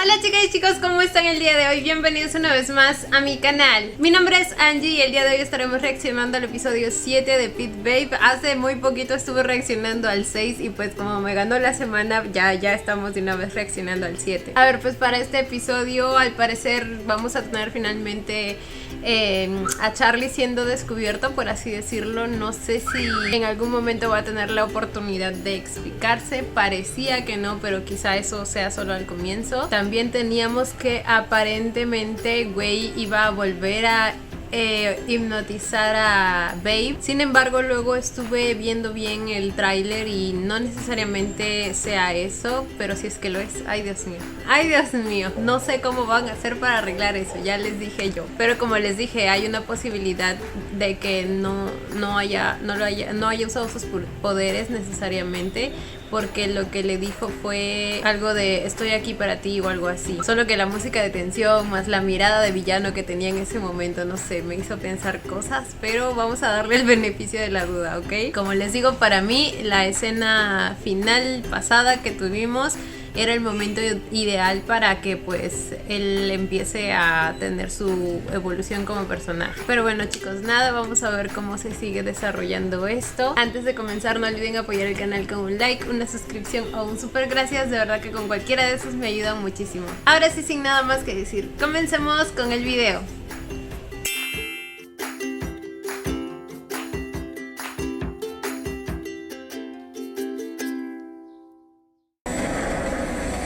Hola chicas y chicos, ¿cómo están el día de hoy? Bienvenidos una vez más a mi canal. Mi nombre es Angie y el día de hoy estaremos reaccionando al episodio 7 de Pit Babe. Hace muy poquito estuve reaccionando al 6 y pues como me ganó la semana ya estamos de una vez reaccionando al 7. A ver, pues para este episodio al parecer vamos a tener finalmente a Charlie siendo descubierto, por así decirlo. No sé si en algún momento va a tener la oportunidad de explicarse. Parecía que no, pero quizá eso sea solo al comienzo. También teníamos que aparentemente Wei iba a volver a hipnotizar a Babe. Sin embargo, luego estuve viendo bien el tráiler y no necesariamente sea eso, pero si es que lo es. Ay Dios mío, ay Dios mío, no sé cómo van a hacer para arreglar eso, ya les dije yo, pero como les dije, hay una posibilidad de que no haya usado sus poderes necesariamente, porque lo que le dijo fue algo de estoy aquí para ti o algo así. Solo que la música de tensión más la mirada de villano que tenía en ese momento, no sé, me hizo pensar cosas, pero vamos a darle el beneficio de la duda, ¿ok? Como les digo, para mí la escena final pasada que tuvimos era el momento ideal para que pues él empiece a tener su evolución como personaje. Pero bueno chicos, nada, vamos a ver cómo se sigue desarrollando esto. Antes de comenzar no olviden apoyar el canal con un like, una suscripción o un super gracias. De verdad que con cualquiera de esos me ayuda muchísimo. Ahora sí, sin nada más que decir, comencemos con el video.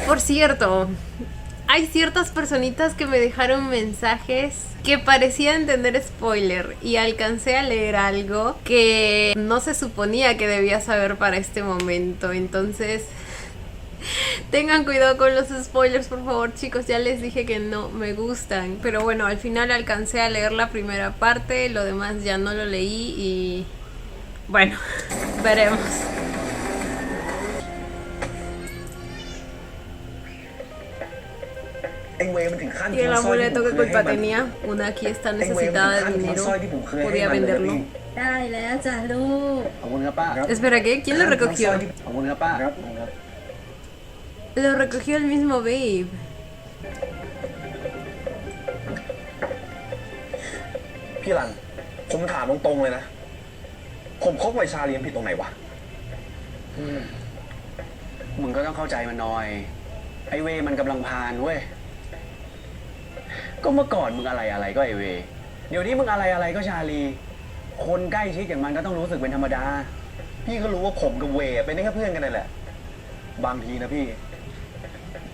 Por cierto, hay ciertas personitas que me dejaron mensajes que parecían tener spoiler y alcancé a leer algo que no se suponía que debía saber para este momento. Entonces, tengan cuidado con los spoilers, por favor chicos. Ya les dije que no me gustan, pero bueno, al final alcancé a leer la primera parte, lo demás ya no lo leí y bueno, veremos. Y el amuleto, ¿qué culpa tenía? Una aquí está necesitada de dinero, podía venderlo. Espera, ¿qué? ¿Quién lo recogió? Lo recogió el mismo Babe. พี่รันผมถามตรงๆเลยนะผมคบไวชาเลียนผิดตรงไหนวะมึงก็ต้องเข้าใจมันหน่อยไอเวมันกำลังพาลเว้ยก็เมื่อก่อนมึงอะไรก็ไอเวเดี๋ยวนี้มึงอะไรก็ชาลีคนใกล้ชิดอย่างมันก็ต้องรู้สึกเป็นธรรมดาพี่ก็รู้ว่าผมกับเวเป็นได้แค่เพื่อนกันนั่นแหละบางทีนะพี่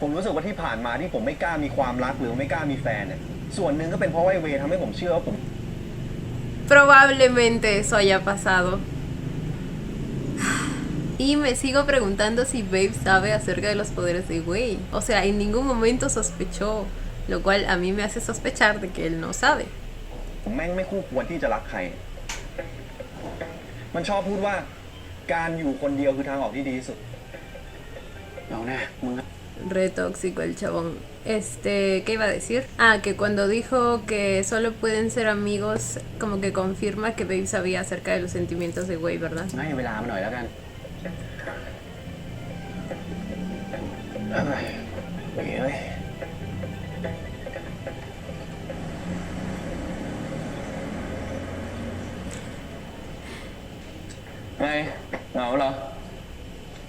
ผมรู้สึกว่าที่ผ่านมาที่ผมไม่กล้ามีความรักหรือไม่กล้ามีแฟนเนี่ยส่วนหนึ่งก็เป็นเพราะไอเวทำให้ผมเชื่อว่าผม Probablemente eso haya pasado. Y me sigo preguntando si Babe sabe acerca de los poderes de Wei. O sea, en ningún momento sospechó, lo cual a mí me hace sospechar de que él no sabe. ผมแม่งไม่คู่ควรที่จะรักใครมันชอบพูดว่าการอยู่คนเดียวคือทางออกที่ดีที่สุดเอาแน่มึง Re tóxico el chabón. ¿Qué iba a decir? Ah, que cuando dijo que solo pueden ser amigos, como que confirma que Babe sabía acerca de los sentimientos de Wei, ¿verdad? ให้เวลามาหน่อยแล้วกันเฮ้ยไงเหงาเหรอ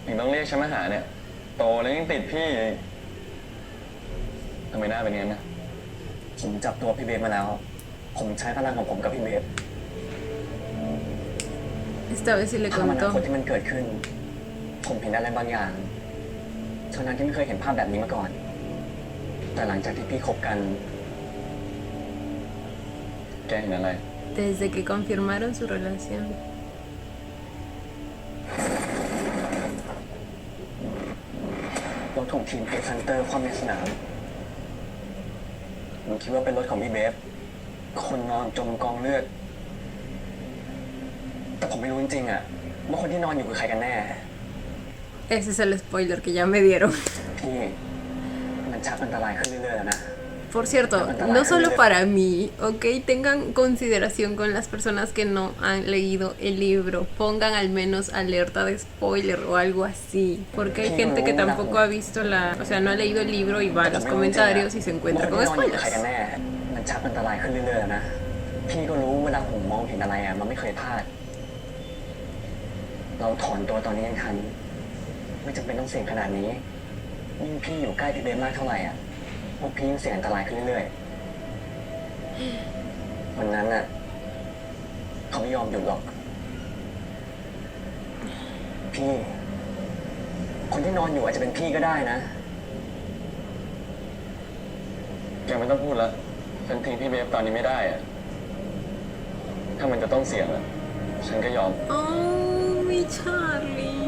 ถึงต้องเรียกฉันมาหาเนี่ยโตแล้วยังติดพี่ทำไมหน้าเป็นงั้นนะผมจับตัวพี่เบฟมาแล้วผมใช้พลังของผมกับพี่เบฟ Esta vez sí le ภาพอนา contó. คตที่มันเกิดขึ้นผมเห็นอะไรบางอย่างเท่านั้นที่ไม่เคยเห็นภาพแบบนี้มาก่อนแต่หลังจากที่พี่คบกันแกเห็นอะไร Desde que confirmaron su relación. รถถูกทีมเพจซันเตอร์คว่ำในสนามผมคิดว่าเป็นรถของพี่เบฟคนนอนจมกองเลือดแต่ผมไม่รู้จริงๆอะว่าคนที่นอนอยู่คือใครกันแน่ Ese es el spoiler que ya me dieron. พี่มันชักอันตรายขึ้นเรื่อยๆแล้วนะ Por cierto, no solo para mí, ¿ok? Tengan consideración con las personas que no han leído el libro. Pongan al menos alerta de spoiler o algo así. Porque hay gente que tampoco ha visto o sea, no ha leído el libro y va a los comentarios y se encuentra con คนที่นอนอยู่กับ spoilers. ใครกันแน่มันชักอันตรายขึ้นเรื่อยๆแล้วนะพี่ก็รู้เวลาผมมองเห็นอะไรมันไม่เคยพลาดเราถอนตัวตอนนี้ยังทันไม่จำเป็นต้องเสี่ยงขนาดนี้ยิ่งพี่อยู่ใกล้พี่เบนมากเท่าไหร่พวกพี่ยิ่งเสี่ยงอันตรายขึ้นเรื่อยๆวันนั้นเขาไม่ยอมหยุดหรอกพี่คนที่นอนอยู่อาจจะเป็นพี่ก็ได้นะแกไม่ต้องพูดแล้วฉันทิ้งพี่เบฟตอนนี้ไม่ได้ถ้ามันจะต้องเสี่ยงฉันก็ยอม Oh, mi Charlie.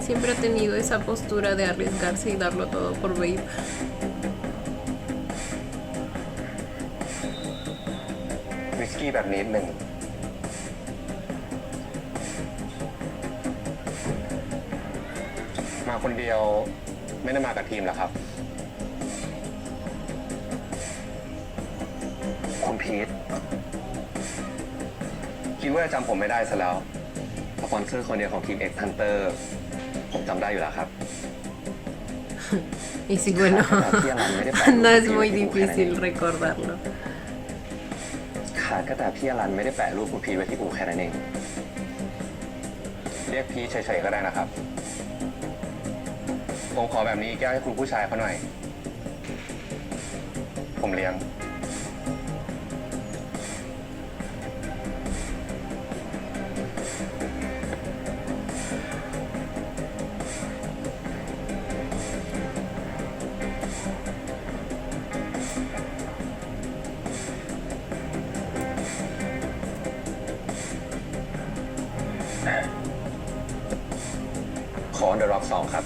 Siempre ha tenido esa postura de arriesgarse y darlo todo por Babe. วิสกี้แบบนี้หนึ่งมาคนเดียวไม่ได้มากับทีมหรอครับคุณพีทคิดว่าจำผมไม่ได้ซะแล้วสปอนเซอร์คนเดียวของทีม X Hunter ผมจำได้อยู่แล้วครับ Y sí, bueno, no es muy difícil recordarlo. ขาดก็แต่พี่อรันไม่ได้แปะรูปคุณพีทไว้ที่อู่แค่นั้นเองเรียกพีทเฉยๆก็ได้นะครับผมขอแบบนี้แก้วให้คุณผู้ชายเขาหน่อยผมเลี้ยงขอ The Rock 2 ครับ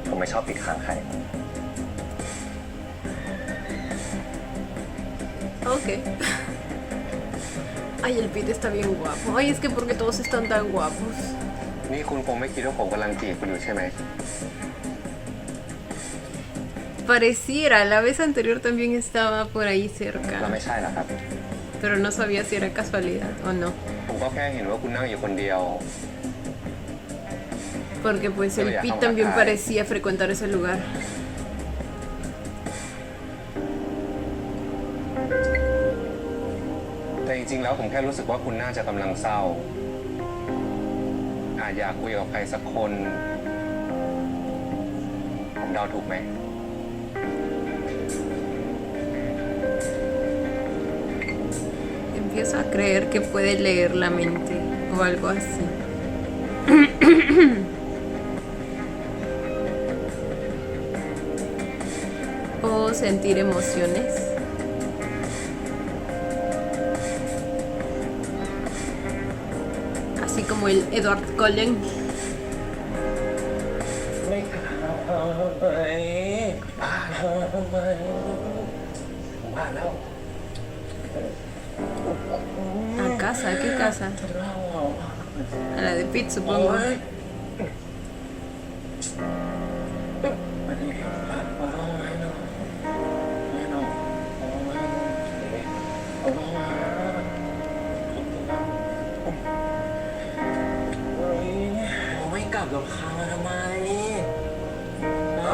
ผมไม่ชอบปิดข้างใคร Ok. Ay, el Pete está bien guapo. Ay, es que porque todos están tan guapos. นี่คุณคงไม่คิดว่าผมกำลังจีบคุณอยู่ใช่ไหม Pareciera, la vez anterior también estaba por ahí เรา cerca. ไม่ใช่หรอครับ Pero no sabía si era casualidad o no. ผมก็แค่เห็นว่าคุณนั่งอยู่คนเดียว Porque pues el Pete también parecía frecuentar ese lugar. แต่จริงๆแล้วผมแค่รู้สึกว่าคุณน่าจะกำลังเศร้าอาจอยากคุยกับใครสักคน ผมเดาถูกไหม Empiezo a creer que puede leer la mente o algo así. O sentir emociones. Así como el Edward Cullen. ไม่กล้าไปบ้าแล้วไหมบ้าแล้ว ¿A casa? ¿A qué casa? A la de Pete, supongo.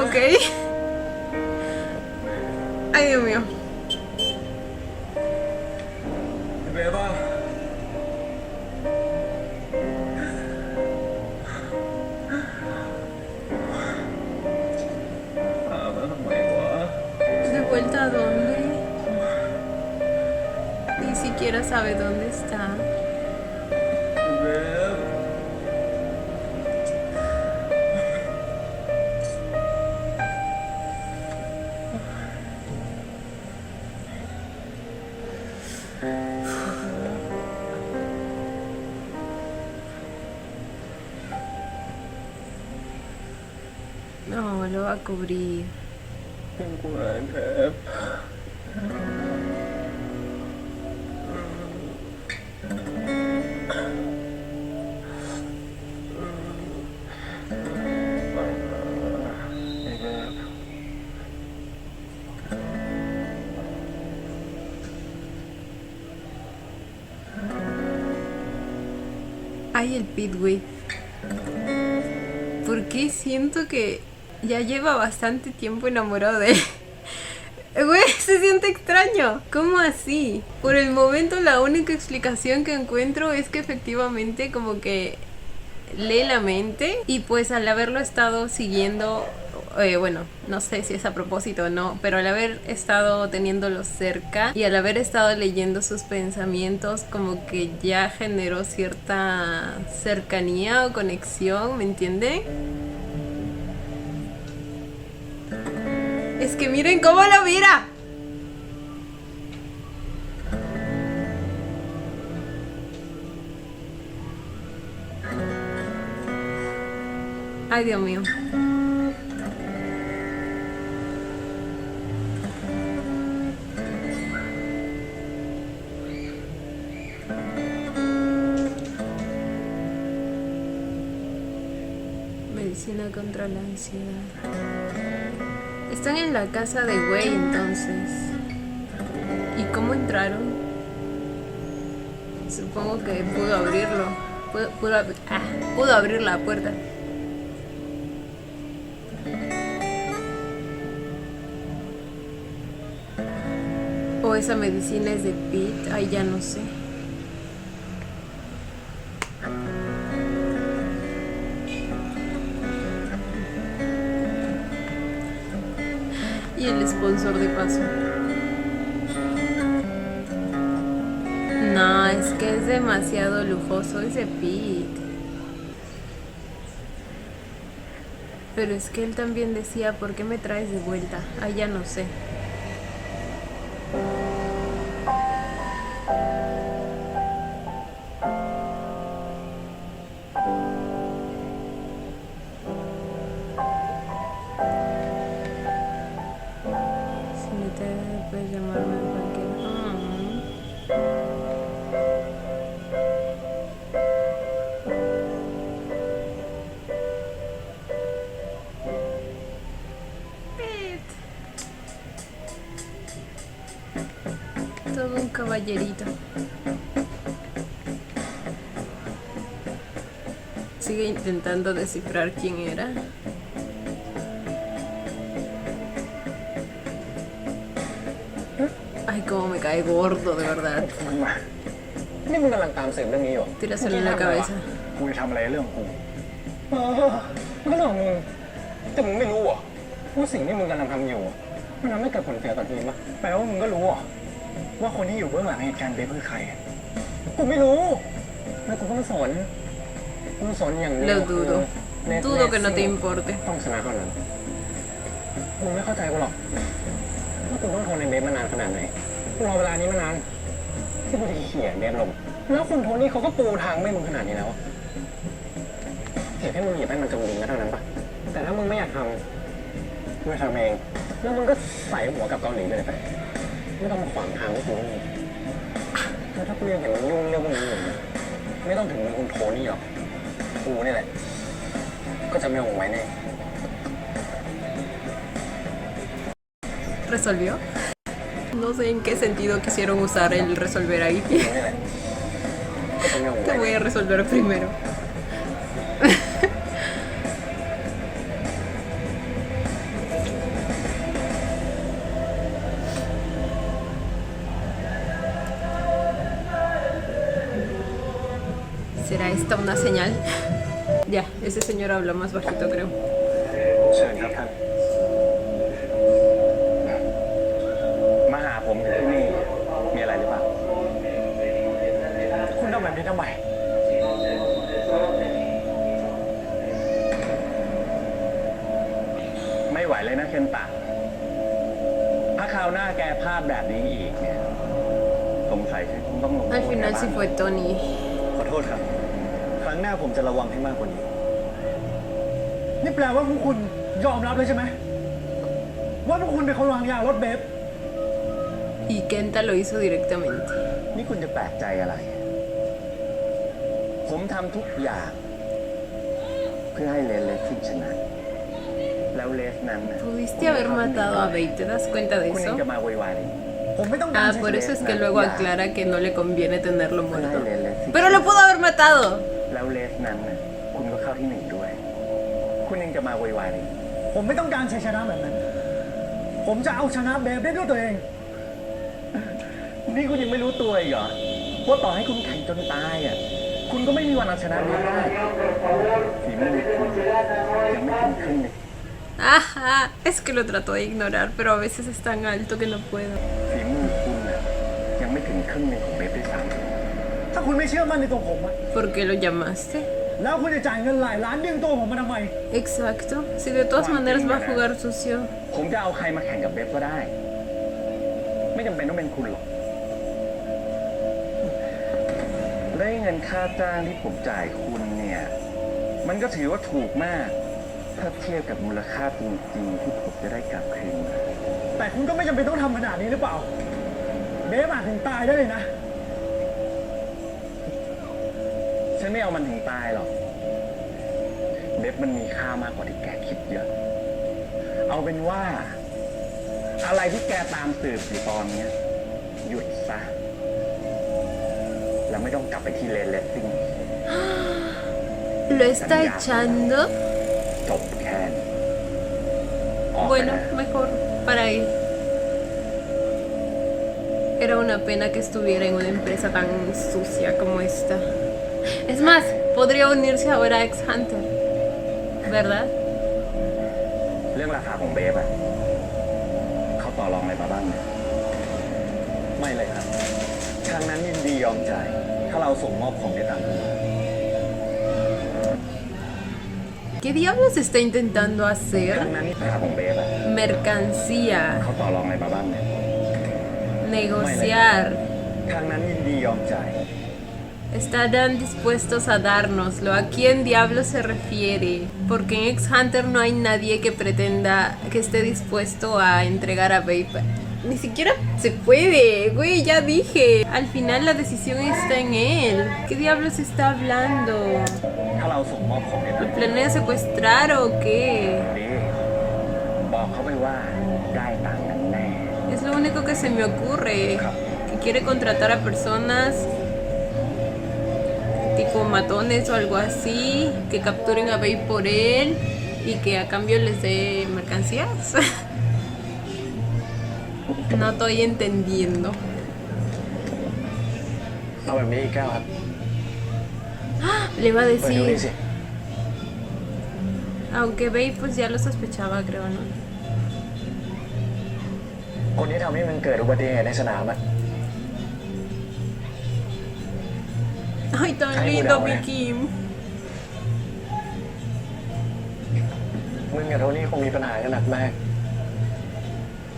Ok. Ay, Dios mío. เบบ้าทำไมวะ ¿De vuelta a dónde? Ni siquiera sabe dónde está. เบฟ No, lo va a cubrir. เป็นกูแอนเบฟ ¿Qué Ay, el Pete, güey. Porque siento que ya lleva bastante tiempo enamorado de él. Güey, se siente extraño. ¿Cómo así? Por el momento la única explicación que encuentro es que efectivamente como que lee la mente y pues al haberlo estado siguiendo, bueno, no sé si es a propósito o no, pero al haber estado teniéndolo cerca y al haber estado leyendo sus pensamientos como que ya generó cierta cercanía o conexión, ¿me entiende? Es que miren cómo lo mira. Ay, Dios mío. Medicina contra la ansiedad. Están en la casa de Wei entonces. ¿Y cómo entraron? Supongo que pudo abrirlo. Pudo abrir la puerta. O esa medicina es de Pete. Ay, ya no sé. Y el sponsor de paso. No, es que es demasiado lujoso ese Pete. Pero es que él también decía, ¿por qué me traes de vuelta? Ay, ya no sé. Si no te puedes llamarme de cualquier... Todo un caballerito. Sigue intentando descifrar quién era. Ay, cómo me cae gordo, de verdad. นี่มึงกำลังตามสืบเรื่องนี้อยู่ Tíraselo en la cabeza. กูจะทำอะไรเรื่องของกูมันก็เรื่องของมึงแต่มึงไม่รู้เหรอว่าสิ่งที่มึงกำลังทำอยู่มันทำให้เกิดผลเสียต่อทีมปะแปลว่ามึงก็รู้เหรอว่าคนที่อยู่เบื้องหลังเหตุการณ์เบฟคือใครกูไม่รู้แล้วกูก็ไม่สนกูสนอย่างเดียว Lo dudo. Dudo que no te importe. ต้องชนะเท่านั้นมึงไม่เข้าใจกูหรอกว่ากูต้องทนในเบฟมานานขนาดไหนกูรอเวลานี้มานานที่กูจะเขี่ยเบฟลงแล้วคุณโทนี่เขาก็ปูทางไม่มึงขนาดนี้แล้วเพียงแค่มึงหยิบให้มันจมดินก็เท่านั้นปะแต่ถ้ามึงไม่อยากทำมึงทำเองแล้วมึงก็ใส่หัวกับเกาหลีไปเลยไปไม่ต้องมาขวางทางพวกกูนี่แล้วถ้ากูยังเห็นมึงยุ่งเรื่องพวกนี้อยู่ไม่ต้องถึงมึงคุณโทนี่หรอกกูนี่แหละก็จะไม่เอาไว้แน่ ¿Resolvió? No sé en qué sentido quisieron usar el resolver ahí. กูนี่แหละก็จะไม่เอาไว้ Te voy a resolver primero. ¿Será esta una señal? Ya, ese señor habla más bajito, creo. เชิญครับท่านมาหาผมที่นี่มีอะไรหรือเปล่าคุณทำแบบนี้ทำไมไม่ไหวเลยนะเคนตะถ้าคราวหน้าแกพลาดแบบนี้อีกเนี่ยสงสัยฉันคงต้องลงโทษ Al final แก sí บ้าง fue Tony. ขอโทษครับ ครั้งหน้าผมจะระวังให้มากกว่านี้ นี่แปลว่าพวกคุณยอมรับเลยใช่ไหมว่าพวกคุณเป็นคนวางยารถเบฟ Y Kenta lo hizo directamente. นี่คุณจะแปลกใจอะไร ผมทำทุกอย่าง เพื่อให้เลสซิ่งชนะ แล้วเลสนั้นน่ะ Pudiste haber matado a Babe, ¿te das cuenta de คุณเอง eso? จะมาโวยวายเลยผมไม่ต้องการ Ah, ใช้ por eso es que เลส luego นะ aclara que no le conviene tenerlo เพื่อให้ muerto. เลสซิ่ง Pero lo pudo haber matado. แล้ว เลสนั้นน่ะคุณก็เข้าที่หนึ่งด้วย คุณยังจะมาโวยวายเลย ผมไม่ต้องการชัยชนะแบบนั้น ผมจะเอาชนะเบฟได้ด้วยตัวเอง นี่คุณยังไม่รู้ตัวอีกเหรอว่าต่อให้คุณแข่งจนตายอ่ะคุณก็ไม่มีวันเอาชนะเบฟได้ฝีมือคุณยังไม่ถึงครึ่งเลย Ajá, es que lo trato de ignorar, pero a veces es tan alto que no puedo. ฝีมือคุณน่ะยังไม่ถึงครึ่งหนึงของเบฟด้วยซ้ำ ถ้าคุณไม่เชื่อมั่นในตัวผมอะ ¿Por qué lo llamaste? แล้วคุณจะจ่ายเงินหลายล้านดึงตัวผมมาทำไม Exacto. Si de todas maneras va a jugar sucio. ผมจะเอาใครมาแข่งกับเบฟก็ได้ ไม่จำเป็นต้องเป็นคุณหรอกได้เงินค่าจ้างที่ผมจ่ายคุณเนี่ย มันก็ถือว่าถูกมาก ถ้าเทียบกับมูลค่าจริงๆที่ผมจะได้กลับคืนมา แต่คุณก็ไม่จำเป็นต้องทำขนาดนี้หรือเปล่า เบฟอาจถึงตายได้เลยนะ ฉันไม่เอามันถึงตายหรอกเบฟมันมีค่ามากกว่าที่แกคิดเยอะ เอาเป็นว่า อะไรที่แกตามสืบอยู่ตอนเนี้ยหยุดซะ แล้วไม่ต้องกลับไปที่เลนเลสซิ่ง ¿Lo está echando? จบแค่นี้ออกไป Bueno, นะ mejor para él. Era una pena que estuviera en una empresa tan sucia como esta. Es más, podría unirse ahora a X-Hunter, ¿verdad? เรื่องราคาของเบฟอะเขาต่อรองอะไรมาบ้างเนี่ยไม่เลยครับทางนั้นยินดียอมจ่าย ถ้าเราส่งมอบของได้ตามที่ ¿Qué diablos está intentando ทาง hacer? นั้นราคาของเบฟอะ Mercancía, เขาต่อรองอะไรมาบ้างเนี่ย negociar. ทางนั้นยินดียอมจ่าย Estarán dispuestos a dárnoslo. ¿A quién diablo se refiere? Porque en X-Hunter no hay nadie que pretenda que esté dispuesto a entregar a Vape. Ni siquiera se puede, güey, ya dije. Al final la decisión está en él. ¿Qué diablos está hablando? ถ้าเราส่งมอบของได้ตาม ¿Lo planea secuestrar o qué? นี้บอกเขาไปว่าได้ตังค์กันแน่ Es lo único que se me ocurre. Claro. Que quiere contratar a personas tipo matones o algo así, que capturen a Vape por él y que a cambio les dé mercancías. No estoy entendiendo. เอาแบบนี้อีกแก้วครับ Le va a เปิดดูนี่ decir. สิ Aunque Vape pues ya lo sospechaba, creo, ¿no? คนที่ทำให้มันเกิดอุบัติเหตุในสนามอะ Ay, tan Ay, lindo, bueno, mi eh. Kim. มึงกับโทนี่คงมีปัญหากันหนักมาก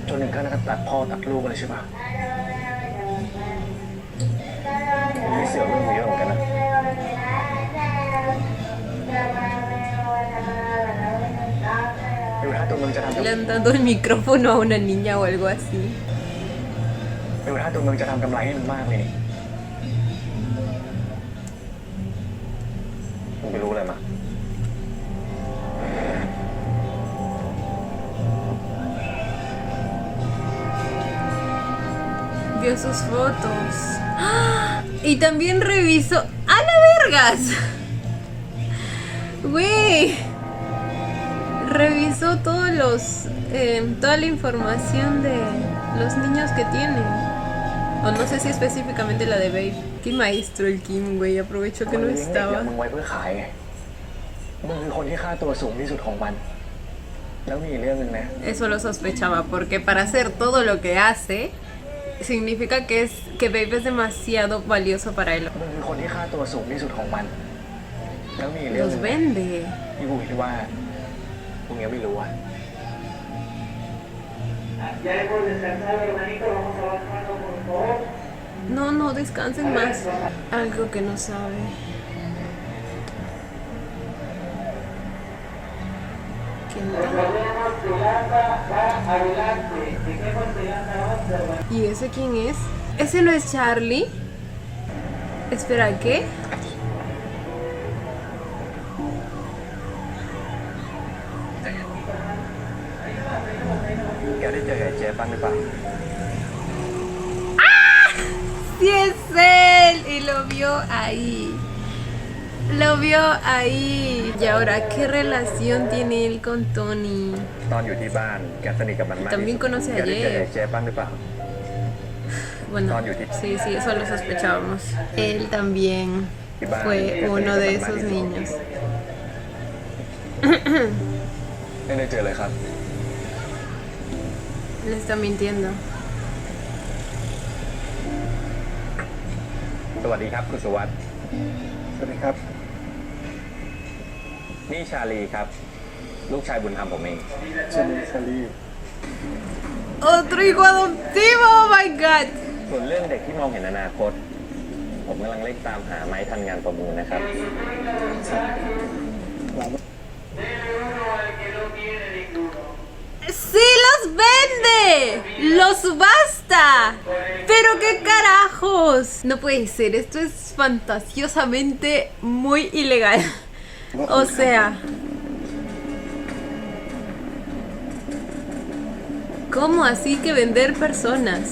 จนถึงขั้นตัดพ่อตัดลูกกันเลยใช่ปะมึงมีเสือกเรื่องกูเยอะเหมือนกันนะ อยู่ถ้าตัวมึงจะทำ Le han dado el micrófono a una niña o algo así. อยู่ถ้าตัวมึงจะทำกำไรให้มันมากเลยนี่มึงไปรู้อะไรมา Vio sus fotos. ¡Ah! Y también revisó. ¡A la vergas! Güey. Revisó todos los. Toda la información de los niños que tiene. O no sé si específicamente la de Babe. Qué maestro el Kim, güey. Aprovechó que no มึงเลี้ยงเด็กอย่าง estaba. มึงไว้เพื่อขายไงมึงคือคนที่ค่าตัวสูงที่สุดของมัน แล้วมีอีกเรื่องหนึ่งนะ Eso lo sospechaba, porque para hacer todo lo que hace, significa que Babe es demasiado valioso para él. มึงคือคนที่ค่าตัวสูงที่สุดของมัน แล้วมีอีกเรื่องห Los นึ่ง vende. ที่กูคิดว่ามึงยังไม่รู้อ่ะ Ya hemos descansado, hermanito, vamos a bajarnos por favor. No, no, descansen más. Algo que no sabe. ¿Quién tal? Recordemos que Landa va adelante. Dejemos que Landa avance, hermanito. ¿Y ese quién es? ¿Ese no es Charlie? Espera, ¿qué? แกได้เจอกับเจ๊บ้างหรือเปล่า ¡Sí es él! Y lo vio ahí. Lo vio ahí. Y ahora, ¿qué relación tiene él con Tony? ตอนอยู่ที่บ้านแกสนิทกับมันมากที่สุด También conoce a แกได้เจอ Jeff. เจฟบ้างหรือเปล่า Bueno, Tony, sí. sí, sí, eso lo sospechábamos. Él también fue uno de esos niños. ไม่ได้เจอเลยครับ Le está mintiendo. สวัสดีครับคุณสุวัสด์ สวัสดีครับ นี่ชาลีครับ ลูกชายบุญธรรมผมเอง ชาลี Otro hijo adoptivo, oh my god. ส่วนเรื่องเด็กที่มองเห็นอนาคต ผมกำลังเร่งตามหาไม้ทันงานประมูลนะครับ ¡Sí los vende! ¡Los subasta! ¡Pero qué carajos! No puede ser, esto es fantasiosamente muy ilegal. O sea... ¿Cómo así que vender personas?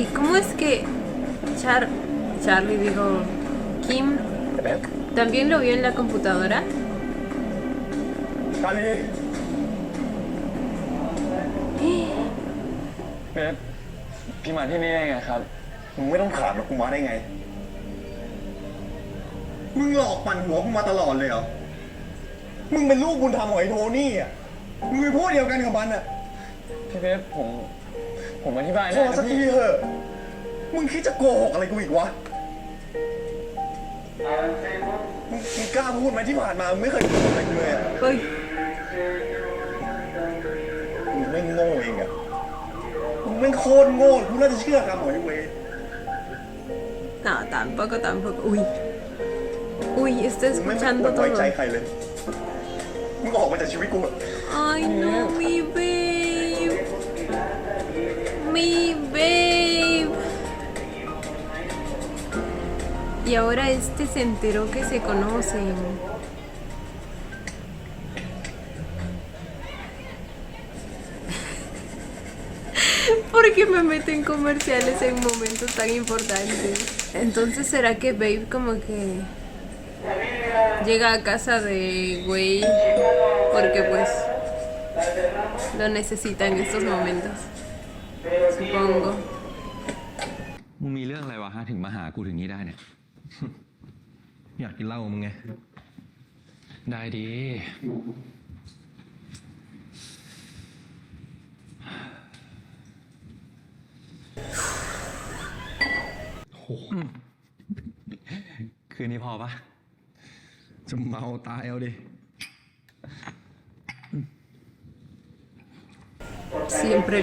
¿Y cómo es que Charlie dijo Kim también lo vio en la computadora? ชาลี เบฟพี่มาที่นี่ได้ไงครับ มึงไม่ต้องถามหรอกกูมาได้ไง มึงหลอกปั่นหัวกูมาตลอดเลยเหรอ มึงเป็นลูกบุญธรรมของไอ้โทนี่อ่ะ มึงเป็นพวกเดียวกันกับมันอ่ะ พี่เบฟผมอธิบาย พ ได้ อสัก นะ ที พี่ เถอะ มึงคิดจะโกหกอะไรกูอีกวะ มึงกล้าพูดไหมที่ผ่านมามึงไม่เคยพูดอะไรกูเลยอ่ะ Uy, มึงไม่โง่เองอ่ะ มึงไม่โคตรโง่กูน่าจะเชื่อคำของไอ้เว no, tampoco. Uy, está มึงไม่ควร escuchando ไว้ใจ todo. ใครเลย มึงออกมาจากชีวิตกูเถอะ Ay, no, mi babe. Mi babe. Y ahora este se enteró que se conocen. ¿Por qué me meten comerciales en momentos tan importantes? Entonces, ¿será que Babe como que llega a casa de Wade porque pues lo necesita en estos momentos? Supongo. มึงมีเรื่องอะไรวะฮะถึงมาหากูถึงนี้ได้เนี่ย อยากกินเหล้ามึงไง ได้ดี คืนนี้พอปะ จะเมาตายเอาดิ Siempre.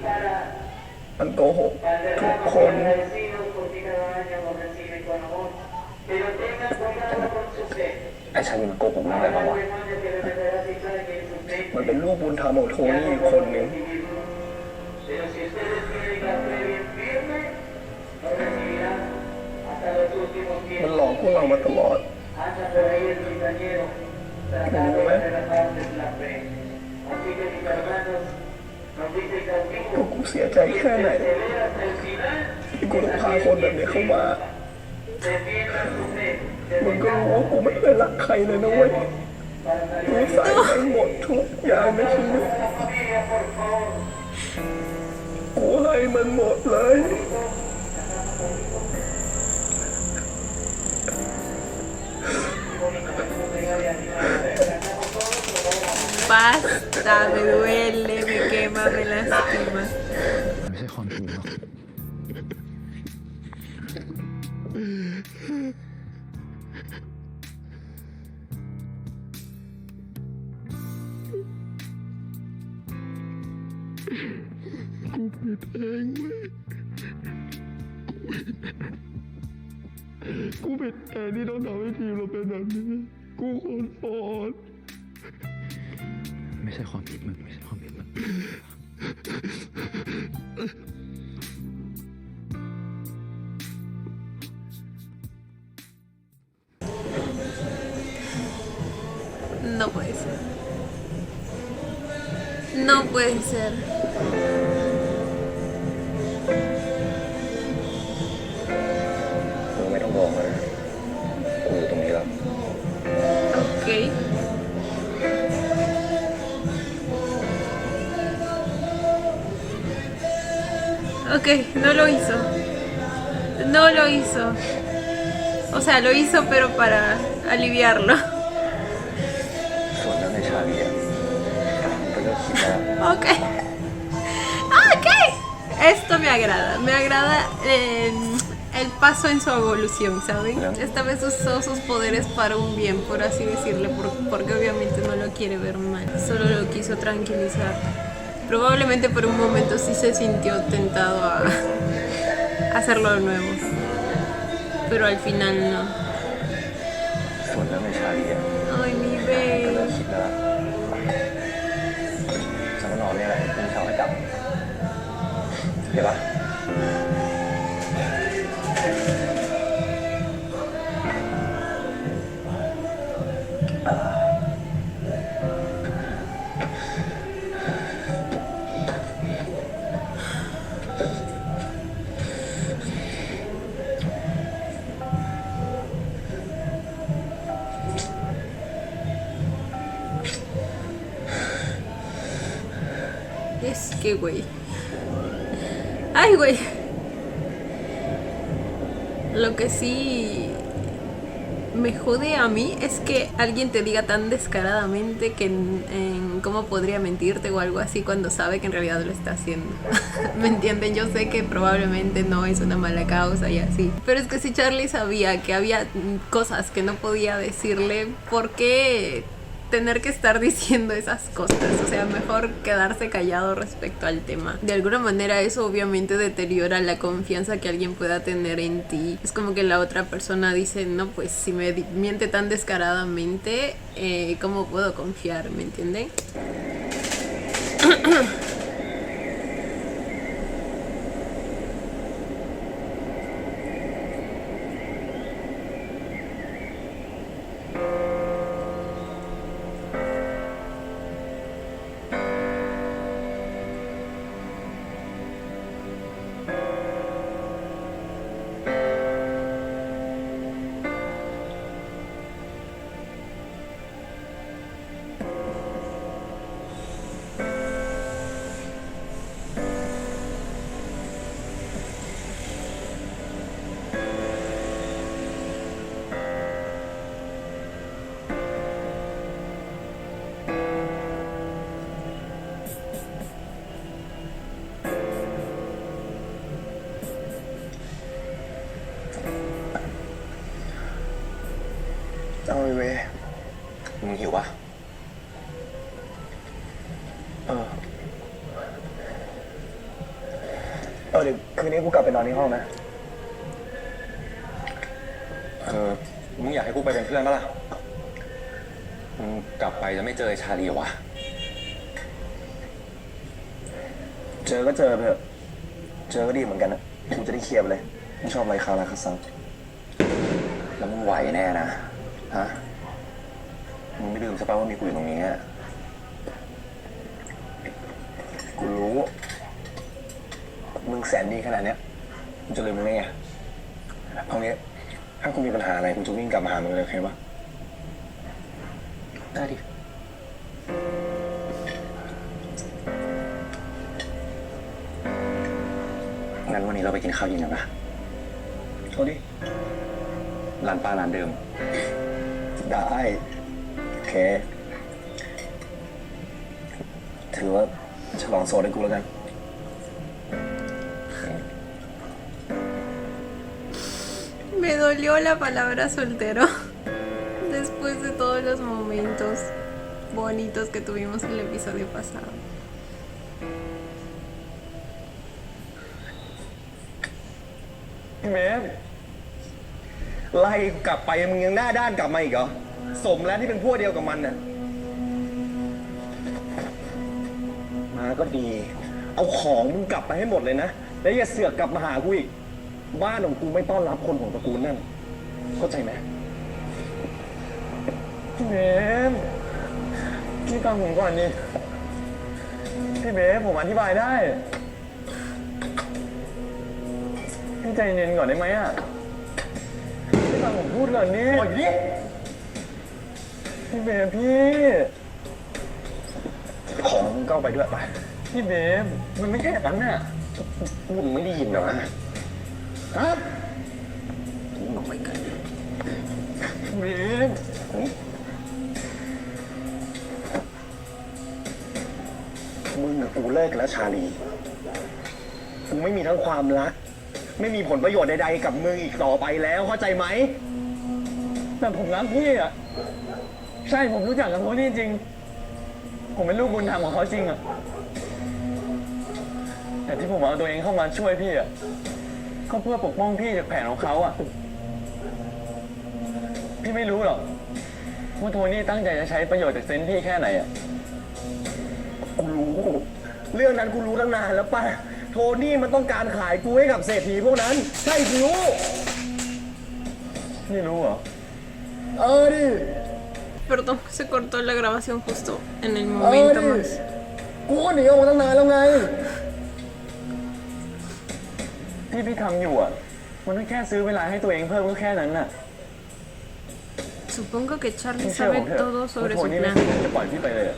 Para มันโกหก ทุกคน agradecidos porque cada año nos reciben con amor. Pero tengan cuidado con su fe. ไอ้ชาลีมันโกหกเรื่องอะไรบ้างวะ Recuerden que la verdad sí sabe que es un fe. มันเป็นลูกบุญธรรมของโทนี่อีกคนหนึ่ง Pero si ustedes tienen la fe bien firme, lo recibirán hasta los últimos มัน tiempos. หลอกพวกเรามาตลอด Anda por ahí el quinceañero. รู้ไหม Así que mis hermanos nos dicen conmigo, ว่ากูเสียใจแค่ไหน peleas el final, ที่กูต้องพาคนแบบนี้เข้ามา defiendan su fe. มึงก็รู้ว่ากูไม่เคยรักใครเลยนะเว้ยกูใส่ไปหมดทุกอย่างในชีวิต Familia, por favor. กูให้มันหมดเลย Basta, me duele, me quema, me lastima. ไม่ใช่ความจริงหรอก กูผิดเองที่ต้องทำให้ทีมเราเป็นแบบนี้ กูขอโทษ ไม่ใช่ความผิดมึงไม่ใช่ความผิดมึง No puede ser. No puede ser. มึงไม่ต้องบอกมันนะกูอยู่ตรงนี้แล้ว Ok. Ok, no lo hizo. No lo hizo. O sea, lo hizo pero para aliviarlo. ส่วนนั้นในชาลีอะมึงก็เลิกคิดแล้ว Ok. Ok. Esto me agrada. Me agrada el paso en su evolución, ¿saben? Esta vez usó sus poderes para un bien, por así decirle, porque obviamente no lo quiere ver mal. Solo lo quiso tranquilizar. Probablemente por un momento sí se sintió tentado a hacerlo de nuevo. Pero al final no. ส่วนนั้นในชาลีอะ Ay, mi ก็เลิ baby. กคิดแล้วสำนองเนี่ยแหละเป็นชาวให้กลับเดี๋ยวปะ Es que, güey. Ay, güey. Lo que sí me jode a mí es que alguien te diga tan descaradamente que cómo podría mentirte o algo así cuando sabe que en realidad lo está haciendo. ¿Me entienden? Yo sé que probablemente no es una mala causa y así. Pero es que si Charlie sabía que había cosas que no podía decirle, ¿por qué tener que estar diciendo esas cosas? O sea, mejor quedarse callado respecto al tema. De alguna manera eso obviamente deteriora la confianza que alguien pueda tener en ti. Es como que la otra persona dice, no, pues si me miente tan descaradamente, ¿cómo puedo confiar? ¿Me entienden?เอาไอ้เว้ยมึงหิวปะเดี๋ยวคืนนี้กูกลับไปนอนที่ห้องนะมึงอยากให้กูไปเป็นเพื่อนปะล่ะมึงกลับไปจะไม่เจอไอ้ชาลีวะเจอก็เจอเถอะเจอก็ดีเหมือนกันนะกูจะได้เคลียร์ไปเลยไม่ชอบอะไรคาราคาซังแล้วมึงไหวแน่นะฮะมึงไม่ ลืมใช่ปะว่ามีกูอยู่ตรงนี้อะกูรู้ มึงแสนดีขนาดเนี้ยมึงจะลืมมึงได้ไงเอางี้ถ้ากูมีปัญหาอะไรกูจะวิ่งกลับมาหามึงเลยโอเคปะได้ดิ งั้นวันนี้เราไปกินข้าวเย็นกันปะเอาดิร้านป้าร้านเดิม ได้ โอเค ถือว่าฉลองโสดให้กูแล้วกัน Me dolió la palabra soltero después de todos los momentos bonitos que tuvimos en el episodio pasado. พี่เมฟไล่กลับไปมึงยังหน้าด้านกลับมาอีกเหรอ สมแล้วที่เป็นพวกเดียวกับมันน่ะ มาก็ดี เอาของมึงกลับไปให้หมดเลยนะ แล้วอย่าเสือกกลับมาหากูอีก บ้านของกูไม่ต้อนรับคนของตระกูลนั่น เข้าใจไหมพี่เมฟพี่ฟังผมก่อนดิพี่เมฟผมอธิบายได้ พี่ใจเย็นก่อนได้ไหมอ่ะพี่ฟังผมพูดก่อนนี่ปล่อยดิพี่เบมพี่ ของมึงก็เอาไปด้วยไป พี่เบมมันไม่ใช่แบบนั้นน่ะ มึงไม่ได้ยินเหรอฮะ ครับ มึงออกไปกัน พี่เบม มึงกับกูเลิกกันแล้วชาลี กูไม่มีทั้งความรัก ไม่มีผลประโยชน์ใดๆกับมึงอีกต่อไปแล้วเข้าใจไหม แต่ผมรักพี่อ่ะ ใช่ผมรู้จักกับโทนี่จริง ผมเป็นลูกบุญธรรมของเขาจริงอ่ะ แต่ที่ผมเอาตัวเองเข้ามาช่วยพี่อ่ะก็เพื่อปกป้องพี่จากแผนของเขาอ่ะ พี่ไม่รู้หรอกว่าโทนี่ตั้งใจจะใช้ประโยชน์จากเซนส์พี่แค่ไหนอ่ะ กูรู้ เรื่องนั้นกูรู้ตั้งนานแล้วป่ะ โทนี่มันต้องการขายกูให้กับเศรษฐีพวกนั้น ใช่กูรู้ นี่รู้เหรอ เออดิ Perdón, se cortó la grabación justo en el momento más. กูก็หนีออกมาตั้งนานแล้วไง ที่พี่ทำอยู่อ่ะ มันก็แค่ซื้อเวลาให้ตัวเองเพิ่มก็แค่นั้นน่ะ Supongo que Charlie พี่เชื่อผ sabe มเถอะ todo ว่า sobre โท su นี่ไม่ plan. จะปล่อยพี่ไปเลยอะ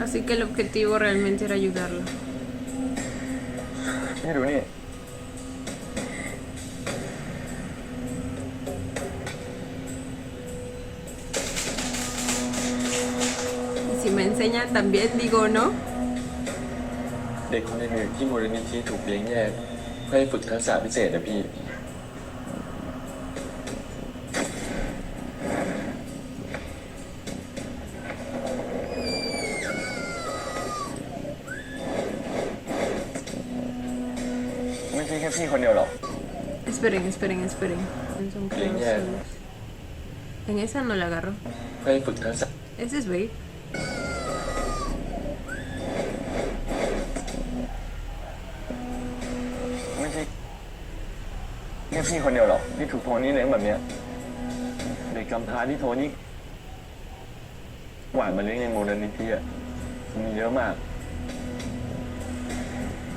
Así que el objetivo realmente era ayudarlo. นี่ดูนี่ Y si me enseña también, digo no. เด็กคนหนึ่งที่มูลนิธิถูกเลี้ยงแยกเพื่อให้ฝึกทักษะพิเศษนะพี่ ไม่ใช่แค่พี่คนเดียวหรอก Esperen, esperen, esperen. Son Bien, todos ya. solos. En esa no la agarro. เพื่อให้ฝึกทักษะ Ese es Babe. ไม่ใช่แค่พี่คนเดียวหรอกที่ถูกโทนี่เลี้ยงแบบเนี้ยเด็กกำพร้าที่โทนี่หวานมาเลี้ยงในมูลนิธิอะมีเยอะมาก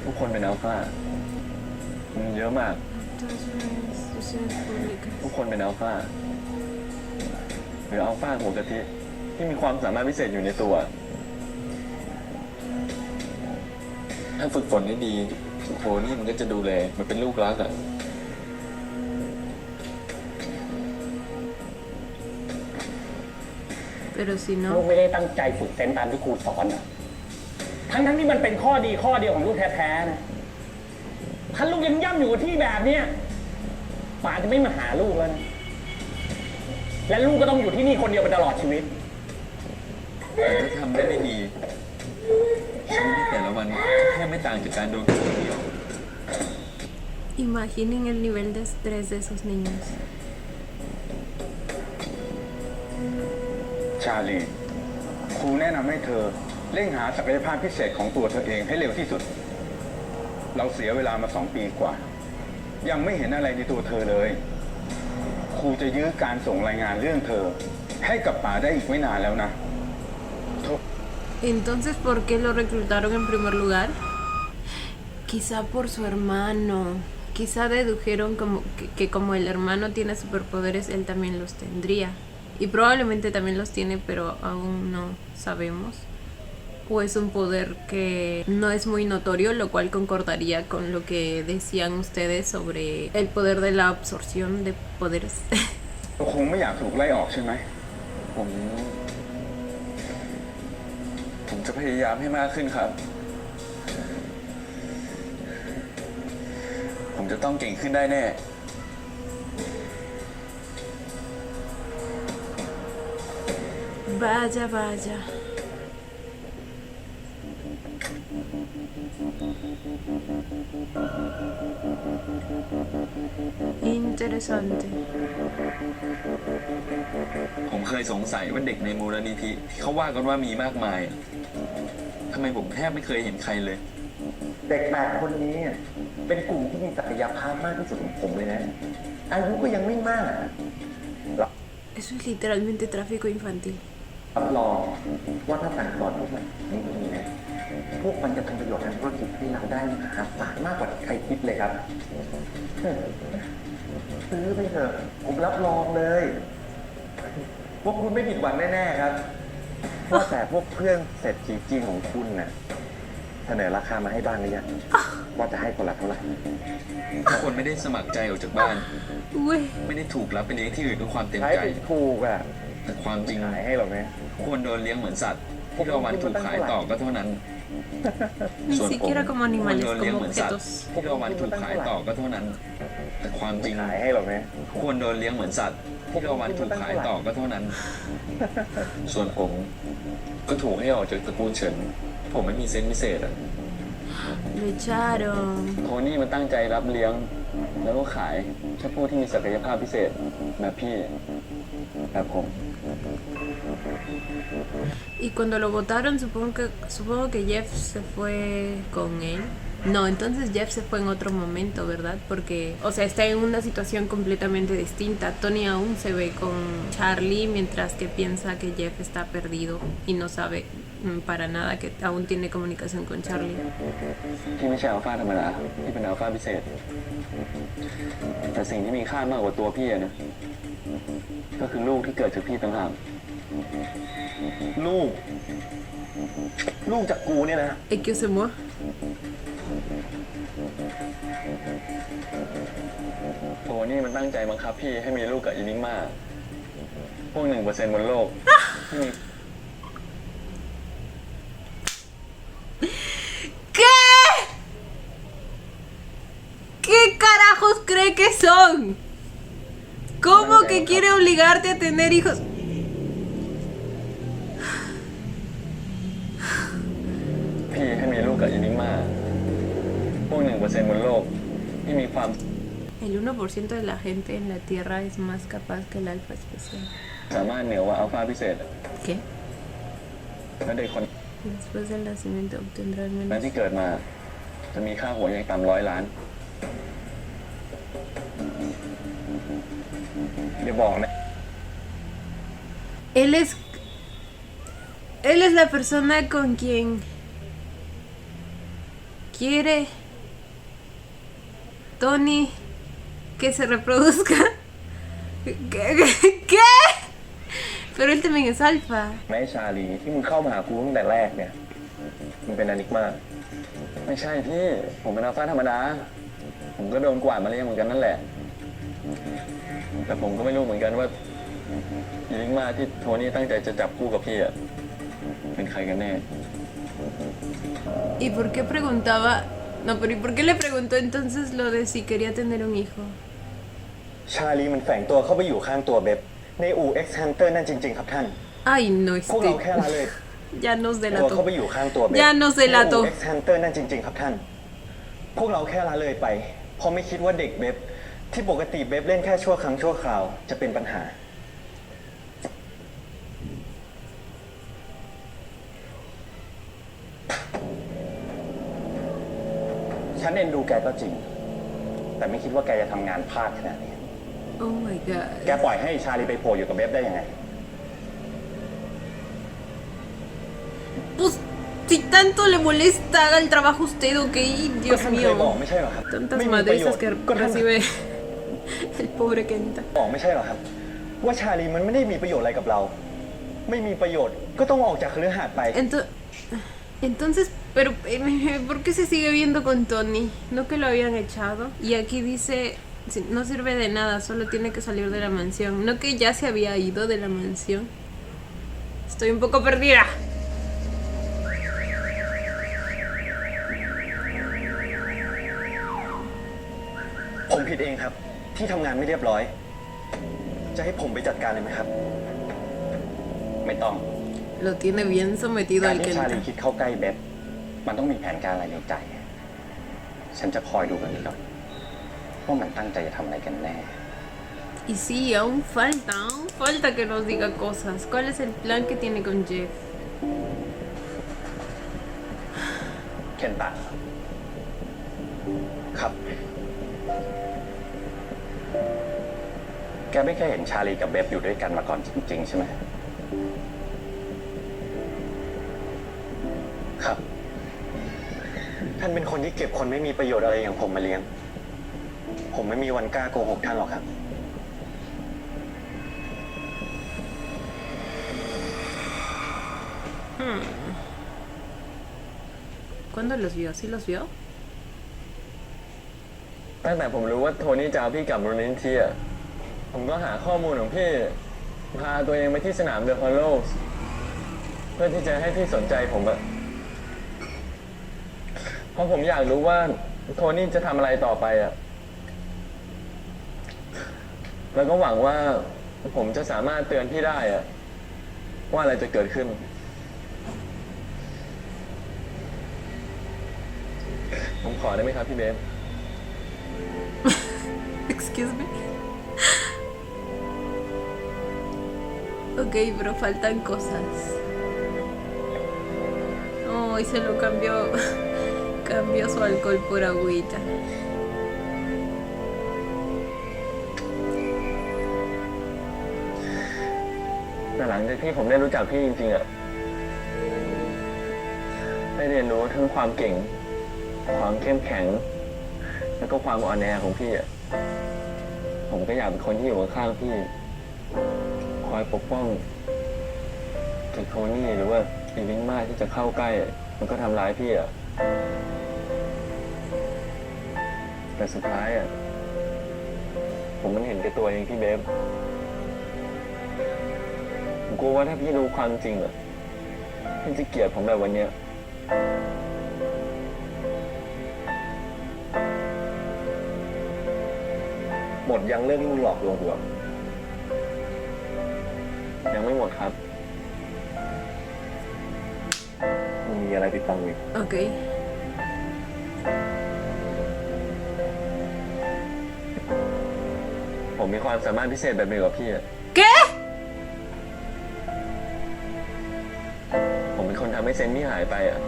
ทุกคนเป็นอัลฟามีเยอะมาก Instituciones públicas. ทุกคนเป็นอัลฟาหรืออัลฟาหัวกะทิที่มีความสามารถพิเศษอยู่ในตัว ถ้าฝึกฝนได้ดีโทนี่มันก็จะดูแลมันเป็นลูกรักอะ Pero si ลูก no, ไม่ได้ตั้งใจฝึกเซนส์ตามที่ครูสอนอะทั้งที่มันเป็นข้อดีข้อเดียวของลูกแท้ๆนะ ถ้าลูกยังย่ำอยู่กับที่แบบเนี้ยป๋าจะไม่มาหาลูกแล้วนะ และลูกก็ต้องอยู่ที่นี่คนเดียวไปตลอดชีวิต แต่ถ้าทำได้ไม่ดีชีวิตในแต่ละวันแค่ไม่ต่างจากการโดนคนเดียว imaginen el nivel de estrés de esos niños. ชาลี ครูแนะนำให้เธอเร่งหาศักยภาพพิเศษของตัวเธอเองให้เร็วที่สุด เราเสียเวลามา2 ปีกว่า ยังไม่เห็นอะไรในตัวเธอเลย ค ครูจะยื้อการส่งรายงานเรื่องเธอ ให้กับป๋าได้อีกไม่นานแล้วนะ Entonces, ¿por qué lo reclutaron en primer lugar? Quizá por su hermano. Quizá dedujeron que como el hermano tiene superpoderes, él también los tendría. Y probablemente también los tiene, pero aún no sabemos. O es un poder que no es muy notorio, lo cual concordaría con lo que decían ustedes sobre el poder de la absorción de poderes. คงไม่อยากถูกไล่ออกใช่ไหม ผมจะพยายามให้มากขึ้นครับ ผมจะต้องเก่งขึ้นได้แน่ Vaya, vaya. Interesante. ผมเคยสงสัยว่าเด็กในมูลนิธิที่เขาว่ากันว่ามีมากมายอะทำไมผมแทบไม่เคยเห็นใครเลย เด็ก8 คนนี้เป็นกลุ่มที่มีศักยภาพมากที่สุดของผมเลยนะ อายุก็ยังไม่มาก Eso es literalmente tráfico infantil. รับรองว่าถ้าสั่งสอนพวกมันไม่ดีนะพวกมันจะทำประโยชน์ทางธุรกิจให้เราได้มหาศาลมากกว่าที่ใครคิดเลยครับ ซื้อไปเถอะผมรับรองเลย พวกคุณไม่ผิดหวังแน่ๆครับว่าแต่พวกเพื่อนเศรษฐีจีนของคุณน่ะเสนอราคามาให้บ้างหรือยังว่าจะให้คนละเท่าไหร่ ทุกคนไม่ได้สมัครใจออกจากบ้าน Uy, ไม่ได้ถูกรับไปเลี้ยงที่อื่นด้วยความเต็ม ใช้ ใจ ผิดถูกอ่ะ แต่ความจริง ขายให้หรอกนะ ทุกคนโดนเลี้ยงเหมือนสัตว์ ที่รอวันถูกขายต่อก็เท่านั้น ni ส่วนผม siquiera como ทุกคน animales, โดนเลี้ยง como เหมือนสัตว์ objetos. ที่รอวันถูกขายต่อก็เท่านั้น แต่ความจริง ขายให้หรอกนะ ทุกคนโดนเลี้ยงเหมือนสัตว์ ที่รอวันถูกขายต่อก็เท่านั้น ส่วนผมก็ถูกให้ออกจากตระกูลเฉิน ผมไม่มีเซนส์พิเศษอะ Lo echaron. โทนี่มันตั้งใจรับเลี้ยง แล้วก็ขายแค่ผู้ที่มีศักยภาพพิเศษแบบพี่แบบผม Y cuando lo votaron, supongo que Jeff se fue con él. No, entonces Jeff se fue en otro momento, ¿verdad? Porque, o sea, está en una situación completamente distinta. Tony aún se ve con Charlie, mientras que piensa que Jeff está perdido y no sabe para nada que aún tiene comunicación con Charlie. พี่ไม่ใช่อัลฟาธรรมดาพี่เป็นอัลฟาพิเศษ แต่สิ่งที่มีค่ามากกว่าตัวพี่อะนะก็คือลูกที่เกิดจากพี่ต่างหาก ลูกจากกูเนี่ยนะ ¿Y qué se mueve? โทนี่มันตั้งใจบังคับพี่ให้มีลูกกับอินิกมาพวก1%บนโลกที่มี ¿Qué? ¿Qué carajos cree que son? ¿Cómo que quiere obligarte a tener hijos?พี่ให้มีลูกกับอินิกมาพวก1%บนโลกที่มีความ El 1% de la gente en la Tierra es más capaz que el alfa especial. สามารถเหนือกว่าอัลฟาพิเศษอะ ¿Qué? และเด็กคน Después del nacimiento obtendrá al นั้น menos... ที่เกิดมาจะมีค่าหัวอย่างต่ำ100 ล้าน เดี๋ยวบอกนะ Él es la persona con quien quiere Tony que se reproduzca. ¿Qué? Pero él también es alfa. แม่ชาลีที่มึงเข้ามาหากูตั้งแต่แรกเนี่ยมึงเป็นอนิกมา ไม่ใช่พี่ ผมเป็นอัลฟาธรรมดา ผมก็โดนกวาดมาเลี้ยงเหมือนกันนั่นแหละ แต่ผมก็ไม่รู้เหมือนกันว่าอินิกมาที่โทนี่ตั้งใจจะจับคู่กับพี่อะเป็นใครกันแน่ ¿Y por qué preguntaba? No, pero ¿y por qué le preguntó entonces lo de si quería tener un hijo? ชาลีมันแฝงตัวเข้าไปอยู่ข้างตัวเบบในอู่ X Hunter นั่นจริงๆครับท่าน Ay, no, พวกเราแค่ละเลย ya nos ตัวเข้าไป delató. อยู่ข้างตัวเบบ Ya nos ในอู่ delató. X Hunter นั่นจริงๆครับท่าน พวกเราแค่ละเลยไปเพราะไม่คิดว่าเด็กเบบที่ปกติเบบเล่นแค่ชั่วครั้งชั่วคราวจะเป็นปัญหา ฉันเอ็นดูแกก็จริง แต่ไม่คิดว่าแกจะทำงานพลาดขนาดนี้ Oh my แก god. ปล่อยให้ชาลีไปโผล่อยู่กับเบฟได้ยังไง Pues, si tanto le molesta, haga el trabajo usted, ¿ok? ก็ Dios ท่านเคยบอก mío. ไม่ใช่เหรอครับ Tantas ไม่มีประโยช madrizas น์ que ก็ท่าน recibe el pobre Kenta. บอกไม่ใช่เหรอครับ ว่าชาลีมันไม่ได้มีประโยชน์อะไรกับเรา ไม่มีประโยชน์ก็ต้องออกจากคฤหาสน์ไป Entonces, pero ¿por qué se sigue viendo con Tony? ¿No que lo habían echado? Y aquí dice, no sirve de nada, solo tiene que salir de la mansión. ¿No que ya se había ido de la mansión? Estoy un poco perdida.ผมผิดเองครับ ที่ทำงานไม่เรียบร้อย จะให้ผมไปจัดการเลยไหมครับ ไม่ต้อง Lo tiene bien sometido การ al ที่ชาลี Kenta. คิดเข้าใกล้เบฟมันต้องมีแผนการอะไรในใจ ฉันจะคอยดูกันนี้ก่อนว่ามันตั้งใจจะทำอะไรกันแน่ Y sí, aún falta que nos diga cosas. ¿Cuál es el plan que tiene con Jeff? เคนตะครับ แกไม่เคยเห็นชาลีกับเบฟอยู่ด้วยกันมาก่อนจริงๆใช่ไหมครับ ท่านเป็นคนที่เก็บคนไม่มีประโยชน์อะไรอย่างผมมาเลี้ยง ผมไม่มีวันกล้าโกหกท่านหรอกครับ ¿Cuándo los vio? ¿Sí los vio? ตั้งแต่ผมรู้ว่าโทนี่จะเอาพี่กลับมูลนิธิอะผมก็หาข้อมูลของพี่ พาตัวเองไปที่สนามเดอะฮอลโลว์เพื่อที่จะให้พี่สนใจผมอะเพราะผมอยากรู้ว่าโทนี่จะทำอะไรต่อไปอะแล้วก็หวังว่าผมจะสามารถเตือนพี่ได้อะว่าอะไรจะเกิดขึ้น ผมขอได้ไหมครับพี่เบฟ Excuse me. Ok, pero faltan cosas. Oh, y se lo cambió. Cambió su alcohol por agüita. แต่หลังจากที่ผมได้รู้จักพี่จริงๆอะได้เรียนรู้ทั้งความเก่ง ความเข้มแข็ง แล้วก็ความอ่อนแอของพี่อะผมก็อยากเป็นคนที่อยู่ข้างๆพี่ คอยปกป้องถึงโทนี่หรือว่าอีวิงมาที่จะเข้าใกล้มันก็ทำร้ายพี่อะแต่สุดท้ายอะผมมันเห็นแก่ตัวเองพี่เบฟผมกลัวว่าถ้าพี่รู้ความจริงอะพี่จะเกลียดผมแบบวันเนี้ย หมดยังเรื่องที่มึงหลอกลวงกูอะ ยังไม่หมดครับ มึงมีอะไรติดตังอีก Ok. ผมมีความสามารถพิเศษแบบเดียวกับพี่อะ ¿Qué? ผมเป็นคนทำให้เซนนี่หายไปอะ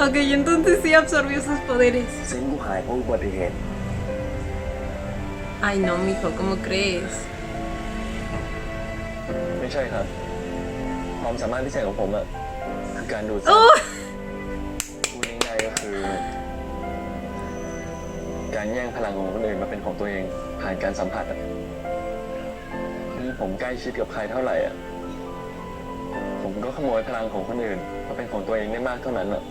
Ok, y entonces sí absorbió sus poderes. เซนกูหายเพราะอุบัติเหตุ Ay, no, mijo, ¿cómo crees? ไม่ใช่ครับ ความสามารถพิเศษของผมอะคือการดูดซับ ¡Oh! พูดง่ายๆก็คือ การแย่งพลังของคนอื่นมาเป็นของตัวเองผ่านการสัมผัสอะคือผมใกล้ชิดกับใครเท่าไหร่อะผมก็ขโมยพลังของคนอื่นมาเป็นของตัวเองได้มากเท่านั้นอะ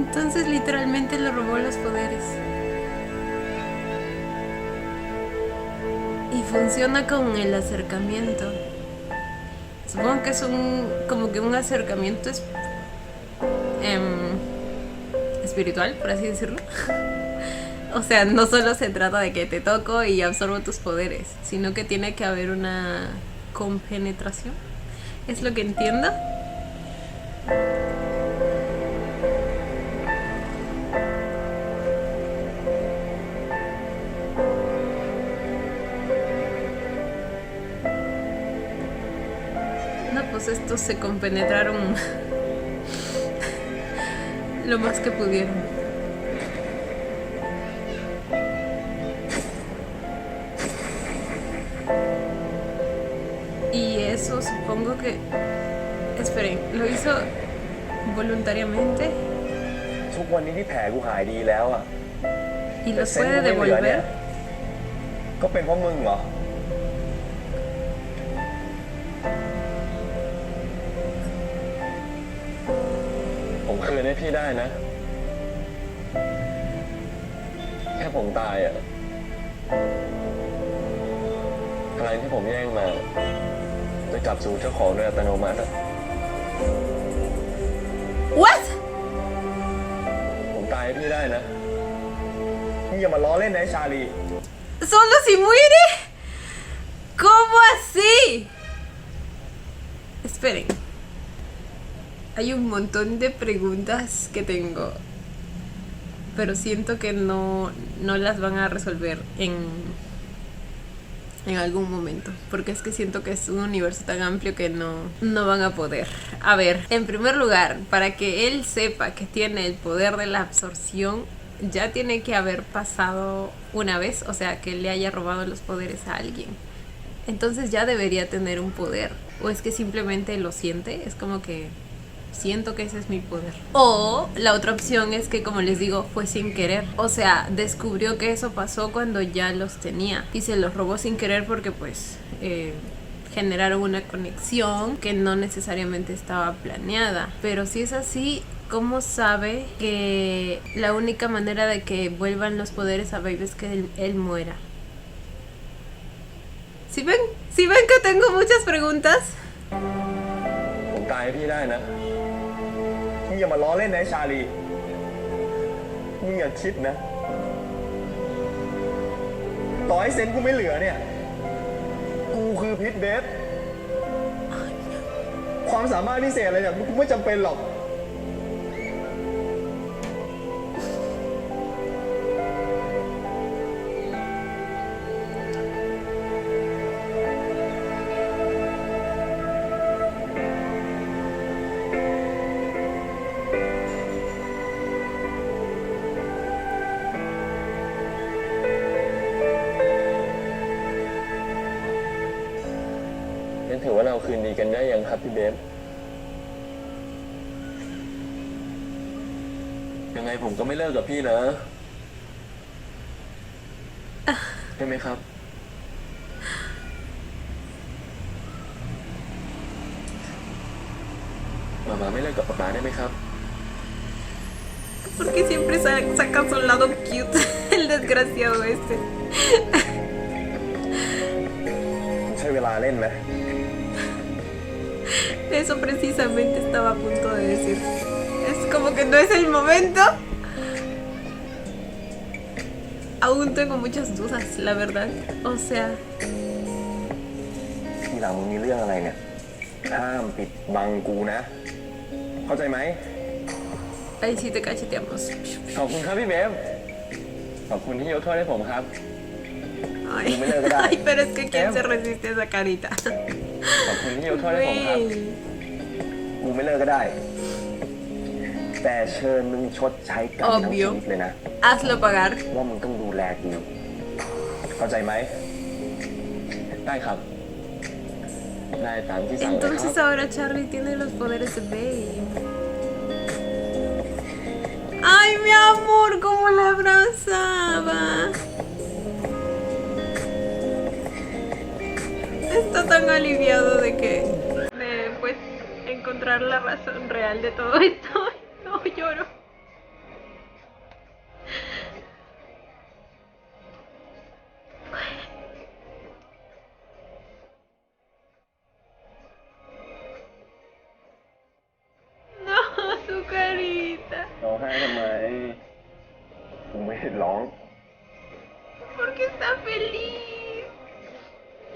Entonces literalmente le robó los poderes. Y funciona con el acercamiento. Supongo que es como que un acercamiento espiritual, por así decirlo. O sea, no solo se trata de que te toco y absorbo tus poderes, sino que tiene que haber una compenetración. ¿Es lo que entiendo? No, pues estos se compenetraron lo más que pudieron. eso supongo que... Esperen, ¿lo hizo voluntariamente? ทุกวันนี้ที่แผลกูหายดีแล้วอ่ะ ¿Y แต่ los เส้น puede กูไม่เหลือเนี่ย devolver? ก็เป็นเพราะมึงเหรอ ผมคืนให้พี่ได้นะ แค่ผมตายอ่ะพลังที่ผมแย่งมาจะกลับสู่เจ้าของโดยอัตโนมัติอะ ¿What? ผมตายให้พี่ได้นะ มึงอย่ามาล้อเล่นนะไอ้ชาลี ¿Solo si muere? ¿Cómo así? Esperen. Hay un montón de preguntas que tengo, pero siento que no las van a resolver en algún momento, porque es que siento que es un universo tan amplio que no van a poder. A ver, en primer lugar, para que él sepa que tiene el poder de la absorción, ya tiene que haber pasado una vez, o sea, que le haya robado los poderes a alguien. Entonces ya debería tener un poder. O es que simplemente lo siente, es como que siento que ese es mi poder. O la otra opción es que, como les digo, fue sin querer. O sea, descubrió que eso pasó cuando ya los tenía y se los robó sin querer porque pues generaron una conexión que no necesariamente estaba planeada. Pero si es así, ¿cómo sabe que la única manera de que vuelvan los poderes a Babe es que él muera? ¿Sí ven que tengo muchas preguntas? ผมตายให้พี่ได้นะ มึงอย่ามาล้อเล่นนะไอ้ชาลี มึงอย่าคิดนะ ต่อให้เซนกูไม่เหลือเนี่ย กูคือพิษเบฟ ความสามารถพิเศษอะไรเนี่ยกูไม่จำเป็นหรอก งั้นถือว่าเราคืนดีกันได้ยังครับพี่เบฟยังไงผมก็ไม่เลิกกับพี่นะใช่ไหมครับมาไม่เลิกกับป๊าได้ไหมครับ Porque siempre saca su lado cute, el desgraciado este. ใช้เวลาเล่นไหม Eso precisamente estaba a punto de decir. Es como que no es el momento. Aún tengo muchas dudas, la verdad. O sea, ทีหลังมึงมีเรื่องอะไรเนี่ย ห้ามปิดบังกูนะ เข้าใจไหม ahí sí te cacheteamos. ขอบคุณครับพี่เบฟขอบคุณที่ยกโทษให้ผมครับ Ay, ay, pero es que ¿quién se resiste a esa carita? ขอบคุณที่ยกโทษให้ผมครับ Güey. กูไม่เลิกก็ได้ แต่เชิญมึงชดใช้กรรมทั้งชีวิตเลยนะ Hazlo pagar. ว่ามึงต้องดูแลกู เข้าใจไหม ได้ครับ ได้ตามที่สั่งเลยครับ Entonces ahora Charlie tiene los poderes de Babe. Ay, mi amor, cómo la abrazaba. Está tan aliviado de pues encontrar la razón real de todo esto. No lloro. No, su carita. ร้องไห้ทำไมผมไม่เห็นร้อง Porque está feliz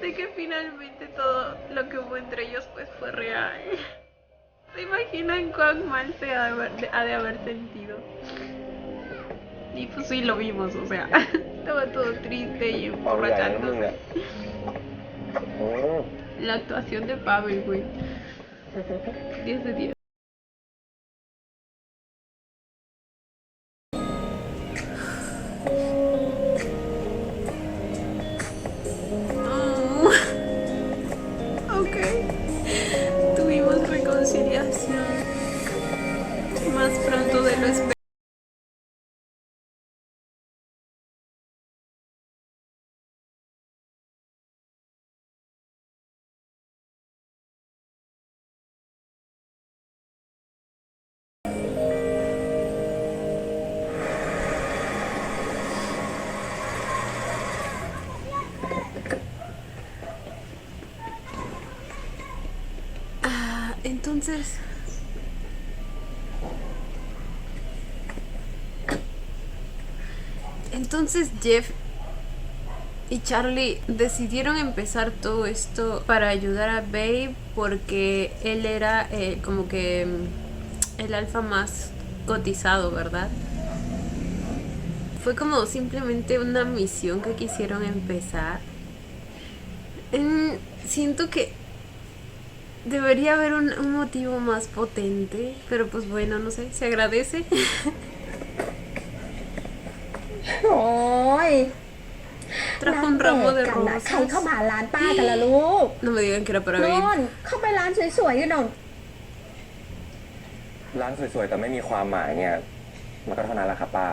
de que finalmente todo lo que hubo entre ellos pues fue real. ¿Se imaginan cuán mal ha de haber sentido? Y pues sí lo vimos, o sea, estaba todo triste y ความใหญ่นะมึง emborrachándose. อ่ะ La actuación de Pavel, güey. 10 de 10. Oh. Ok. Entonces... Entonces Jeff y Charlie decidieron empezar todo esto para ayudar a Babe porque él era como que el alfa más cotizado, ¿verdad? Fue como simplemente una misión que quisieron empezar. Siento que debería haber un motivo más potente, pero pues bueno, no sé, se agradece. โอ้ย Trajo un ramo de กันนะใคร rosas. เข้ามาร้านป้ากันล่ะลูก No me digan que era para โน่ Babe. นเข้าไปร้านสวยๆกันหน่อย ร้านสวยๆแต่ไม่มีความหมายเนี่ย มันก็เท่านั้นแหละครับป้า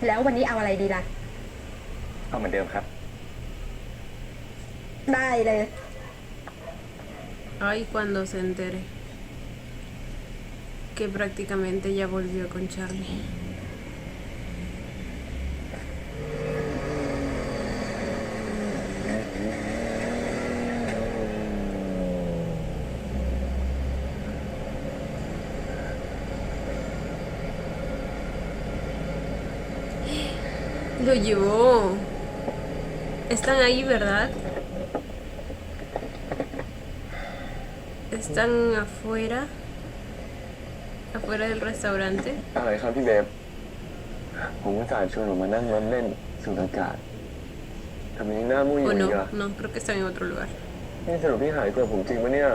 แล้ววันนี้เอาอะไรดีล่ะ เอาเหมือนเดิมครับ ได้เลย Ay, cuando se entere que prácticamente ya volvió con Charlie. Lo llevó. Están ahí, ¿verdad? Están afuera. Afuera del restaurante. อะไรครับพี่เบฟผมอุตส่าห์ชวนออกมานั่งรถเล่นสูดอากาศทำไมยังหน้ามุ้ยอยู่ O อี no, กอะ no, creo que están en otro lugar. นี่สรุปพี่หายตัวผมจริงปะเนี่ย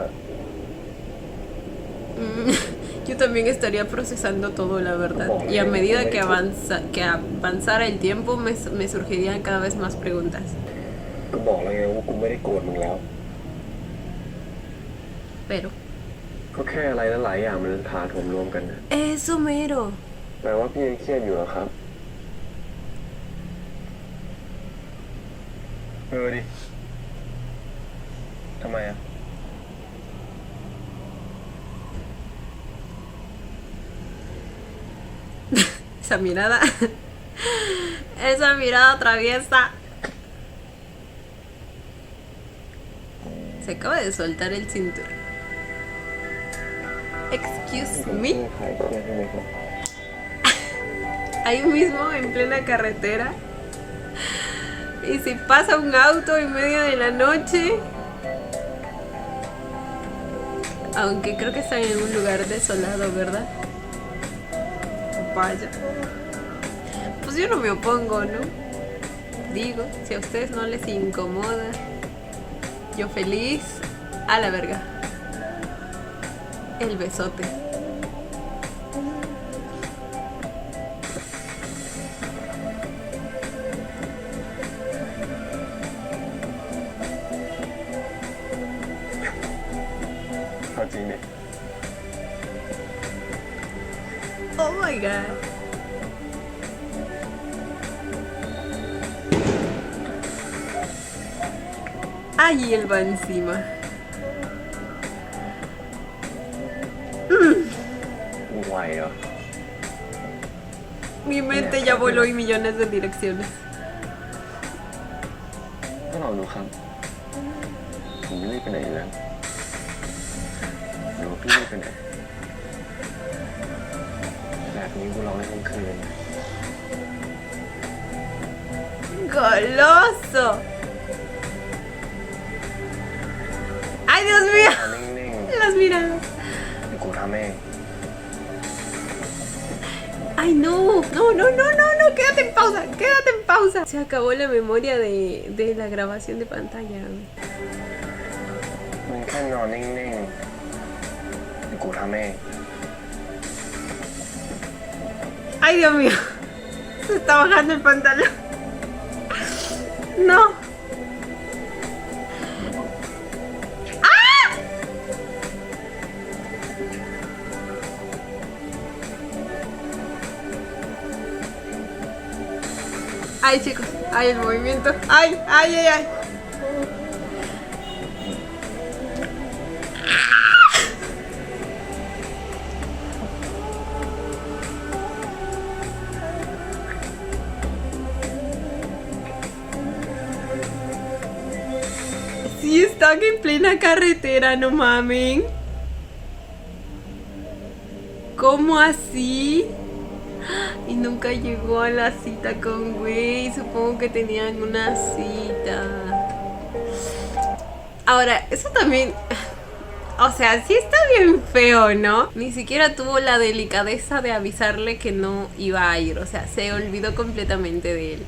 Yo también estaría procesando todo, la verdad. Y a medida que avanzara el tiempo, me surgirían cada vez más preguntas. ก็บอกแล้วไงว่ากูไม่ได้โกรธมึงแล้ว Pero... ก็แค่อะไรหลายๆอย่างมันถาโถมรวมกันนะ Eso mero. แปลว่าพี่ยังเครียดอยู่เหรอครับ ดิ ทำไมอ่ะ Esa mirada. Esa mirada traviesa. Se acaba de soltar el cinturón. Excuse พี่ me. หายเครียดใช่ไหมครับ Ahí mismo, en plena carretera. Y si pasa un auto en medio de la noche. Aunque creo que están en un lugar desolado, ¿verdad? Vaya. Pues yo no me opongo, ¿no? Digo, si a ustedes no les incomoda, yo feliz, a la verga. El besote. Oh my god. Ahí él va encima. มึงไหวเหรอ Mi mente ya voló en millones de direcciones. ก็ลองดูครับ ผมไม่รีบไปไหนอยู่แล้วหรือว่าพี่รีบไปไหนแบบนี้กูร้องได้ทั้งคืน ¡Goloso! ¡Ay, Dios mío! นิ่ง Las miradas. ๆเดี๋ยวกูทำเอง ¡Ay, no! No, no, no, no, no. Quédate en pausa. Quédate en pausa. Se acabó la memoria de la grabación de pantalla. มึงแค่นอนนิ่งๆเดี๋ยวกูทำเอง ¡Ay, Dios mío! Se está bajando el pantalón. No. ¡Ah! Ay, chicos. Ay, el movimiento. Ay, ay, ay, ay. Sí, Están en plena carretera, no mamen. ¿Cómo así? Y nunca llegó a la cita con güey. Supongo que tenían una cita. Ahora, eso también... O sea, sí está bien feo, ¿no? Ni siquiera tuvo la delicadeza de avisarle que no iba a ir. O sea, se olvidó completamente de él.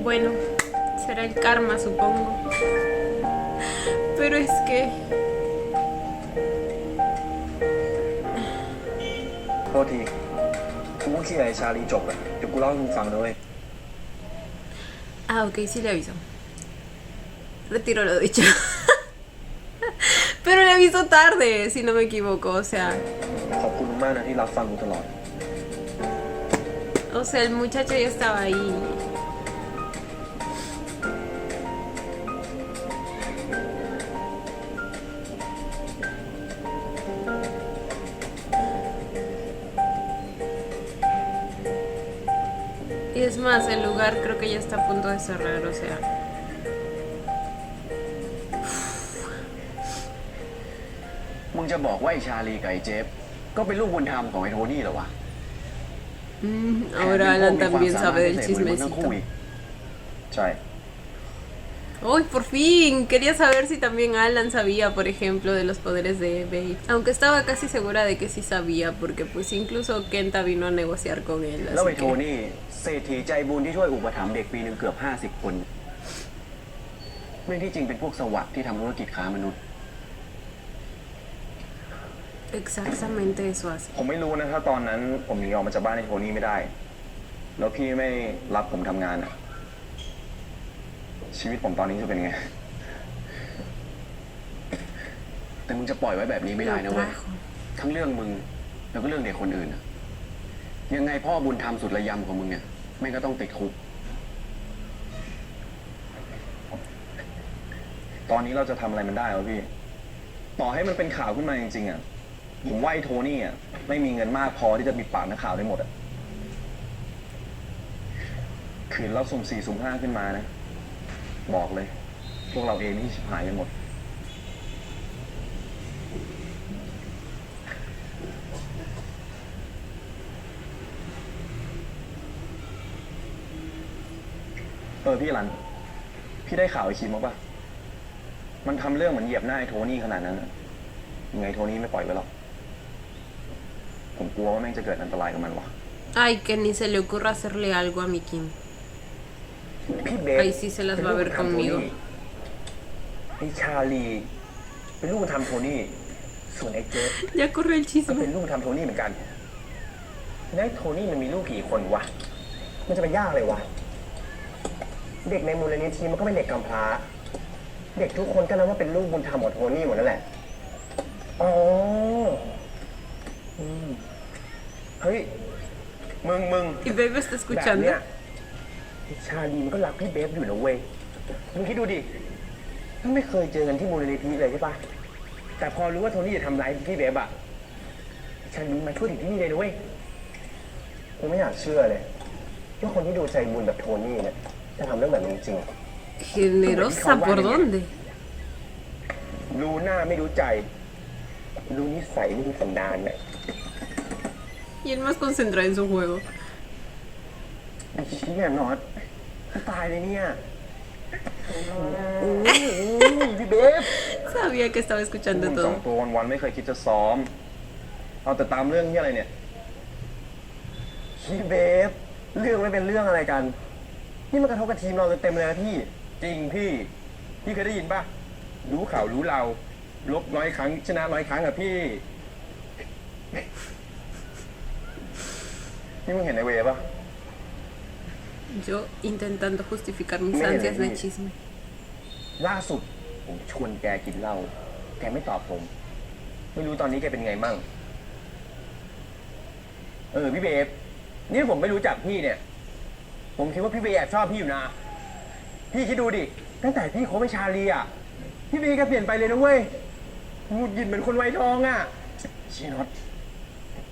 Bueno, será el karma, supongo. Pero es que... โทษทีกูเพิ่งเคลียร์ไอ้ชาลีจบอะเดี๋ยวกูเล่าให้มึงฟังนะเว้ย Ah, ok, sí le aviso. Retiro lo dicho. Pero le aviso tarde, si no me equivoco, o sea... ขอบคุณมากนะที่รับฟังกูตลอด O sea, el muchacho ya estaba ahí. Y es más, el lugar creo que ya está a punto de cerrar, o sea... มึงจะบอกว่าไอ้ชาลีกับไอ้เจฟก็เป็นลูกบุญธรรมของไอ้โทนี่เหรอวะ ahora Alan también sabe del ทั้ง chismecito. คู่อีก ใช่ ¡Uy, por fin! Quería saber si también Alan sabía, por ejemplo, de los poderes de Babe. Aunque estaba casi segura de que sí sabía, porque pues incluso Kenta vino a negociar con él. แล้ว Así ไอ้โท que... นี่เศรษฐีใจบุญที่ช่วยอุปถัมภ์เด็กปีหนึ่งเกือบ50 คนแม่งที่จริงเป็นพวกสวัสดิ์ที่ทำธุรกิจค้ามนุษย์ Exactamente eso hace. ผมไม่รู้นะถ้าตอนนั้นผมหนีออกมาจากบ้านไอ้โทนี่ไม่ได้ แล้วพี่ไม่รับผมทำงานอะชีวิตผมตอนนี้จะเป็นไง แต่มึงจะปล่อยไว้แบบนี้ไม่ได้นะเว้ย Trajo. ทั้งเรื่องมึงแล้วก็เรื่องเด็กคนอื่นอะยังไงพ่อบุญธรรมสุดระยำของมึงเนี่ยแม่งก็ต้องติดคุก ตอนนี้เราจะทำอะไรมันได้วะพี่ ต่อให้มันเป็นข่าวขึ้นมาจริงๆอะผมว่าไอ้โทนี่อะไม่มีเงินมากพอที่จะปิดปากนักข่าวได้หมดอะคืนเราสุ่ม4สุ่ม5ขึ้นมานะ บอกเลย พวกเราเองนี่ชิบหายไปหมด พี่รัน พี่ได้ข่าวไอ้คิมมาปะมันทำเรื่องเหมือนเหยียบหน้าไอ้โทนี่ขนาดนั้นอะยังไงโทนี่ไม่ปล่อยไว้หรอก ผมกลัวว่าแม่งจะเกิดอันตรายกับมันวะ Ay, que ni se le ocurra hacerle algo a mi Kim. พี่เบฟ Ahí sí se las va a ver conmigo. ไอ้ชาลีเป็นลูกบุญธรรมโทนี่ ส่วนไอ้เจฟ Ya corrió el ก็เป็น chisme. ลูกบุญธรรมโทนี่เหมือนกัน แล้วไอ้โทนี่มันมีลูกกี่คนวะ มันจะไปยากเลยวะ เด็กในมูลนิธิมันก็เป็นเด็กกำพร้า เด็กทุกคนก็นับว่าเป็นลูกบุญธรรมของโทนี่หมดนั่นแหละ อ๋อเฮ้ย มึง Y Babe está แบบ escuchando. เนี้ยไอ้ชาลีมันก็รักพี่เบฟอยู่นะเว้ย มึงคิดดูดิถ้าไม่เคยเจอกันที่มูลนิธิเลยใช่ปะแต่พอรู้ว่าโทนี่จะทำร้ายพี่เบฟอะชาลีมาช่วยถึงที่นี่เลยนะเว้ยกูไม่อยากเชื่อเลยว่าคนที่ดูใจบุญแบบโทนี่เนี่ยจะทำเรื่องแบบนี้จริง Generosa, ¿por dónde? รู้หน้าไม่รู้ใจ รู้นิสัยไม่รู้สันดานเนี่ย Y él más concentrado en su juego. ไอ้ชี้ยน็อตตายเลยเนี่ยพี่เบฟ Sabía que estaba พว escuchando กมึงสอง todo. ตัววันๆไม่เคยคิดจะซ้อม เอาแต่ตามเรื่องที่อะไรเนี่ย พี่เบฟเรื่องไม่เป็นเรื่องอะไรกัน นี่มันกระทบกับทีมเราเต็มเลยนะพี่ จริงพี่ พี่เคยได้ยินปะรู้ข่าวรู้เรา ลบ100 ครั้งชนะ100 ครั้งอะพี่ นี่มึงเห็นในเวปะ Yo intentando justificar mis Mira, ansias de mira. chisme. ล่าสุดผมชวนแกกินเหล้าแกไม่ตอบผม ไม่รู้ตอนนี้แกเป็นไงมั่ง พี่เบฟนี่ผมไม่รู้จักพี่เนี่ย ผมคิดว่าพี่เบฟแอบชอบพี่อยู่นะ พี่คิดดูดิ ตั้งแต่พี่คบไปชาลีอ่ะ พี่เบฟก็เปลี่ยนไปเลยนะเว้ยหงุดหงิดเหมือนคนไวทองอ่ะ ชี้น็อต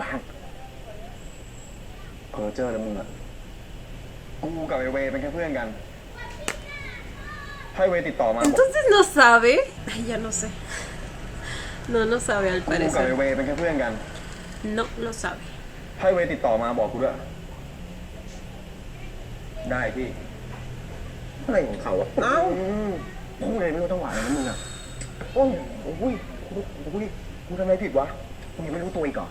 ปาก เพอเจอแล้วมึงอะ กูกับไอเวย์เป็นแค่เพื่อนกัน ถ้าไอเวย์ติดต่อมาบอก Entonces no sabe. Ay, ya no sé. No, no sabe al กูกับไอ parecer. เวย์เป็นแค่เพื่อนกัน No lo sabe. ถ้าไอเวย์ติดต่อมาบอกกูด้วย ได้พี่ อะไรของเขาอะเอ้าพูดอะไรไม่รู้ต้องหวานอะไรนะมึงอะโอ้ยโอ้ยกูทำอะไรผิดวะมึงยังไม่รู้ตัวอีกเหรอ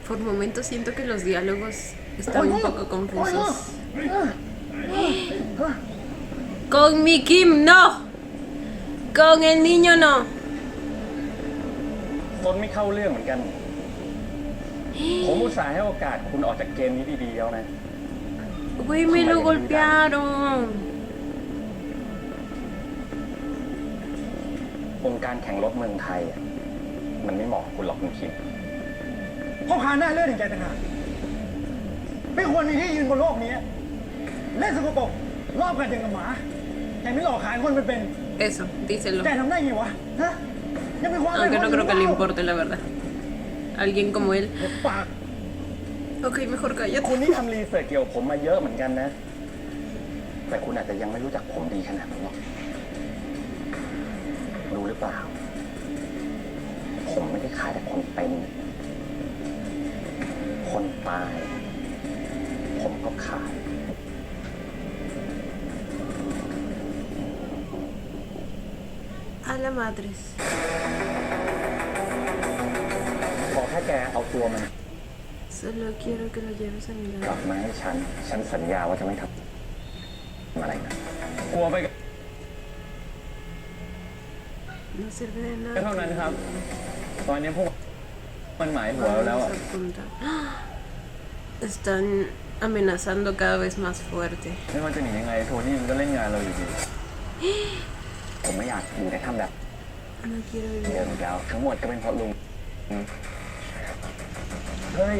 Por momentos siento que los diálogos están un poco confusos. Con mi Kim, no. Con el niño, no. ซนไม่เข้าเรื่องเหมือนกัน ผมอุตส่าห์ให้โอกาสคุณออกจากเกมนี้ดีๆแล้วนะ Güey, me lo golpearon. วงการแข่งรถเมืองไทยอะมันไม่เหมาะกับคุณหรอกคุณคิม พ่อค้าหน้าเลือดถึงใจต่างหากไม่ควรมีที่ยืนบนโลกนี้ เล่นสกปรกรอบกันอย่างกับหมาแต่ไม่หลอกขายคนเป็น Eso, díselo. แต่ทำได้ไงวะ ฮะ ยังมีความ Aunque no creo que le importe, la verdad. Alguien como él. ปาก Ok, mejor cállate. คุณนี่ทำรีเสิร์ชเกี่ยวกับผมมาเยอะเหมือนกันนะ แต่คุณอาจจะยังไม่รู้จักผมดีขนาดนั้นหรอกรู้หรือเปล่า ผมไม่ได้ขายแต่คนเป็น คนตาย ผมก็ขาย A la madres. ขอแค่แกเอาตัวมัน Solo quiero que lo lleves a mi กลั lado. บมาให้ฉันสัญญาว่าจะไม่ทำอะไรนะกลัวไปกับ No sirve de เท่า nada. นั้นครับ ตอนนี้พวกมันหมายหัวเราแล้ว Vamos อะ a apuntar. Están amenazando cada vez más fuerte. ไม่ว่าจะหนียังไงโทนี่มันก็เล่นงานเราอยู่ดี ผมไม่อยากอยู่ในถ้ำแบบ No quiero เดิ vivir. มอีกแล้วทั้งหมดก็เป็นเพราะลุง เฮ้ย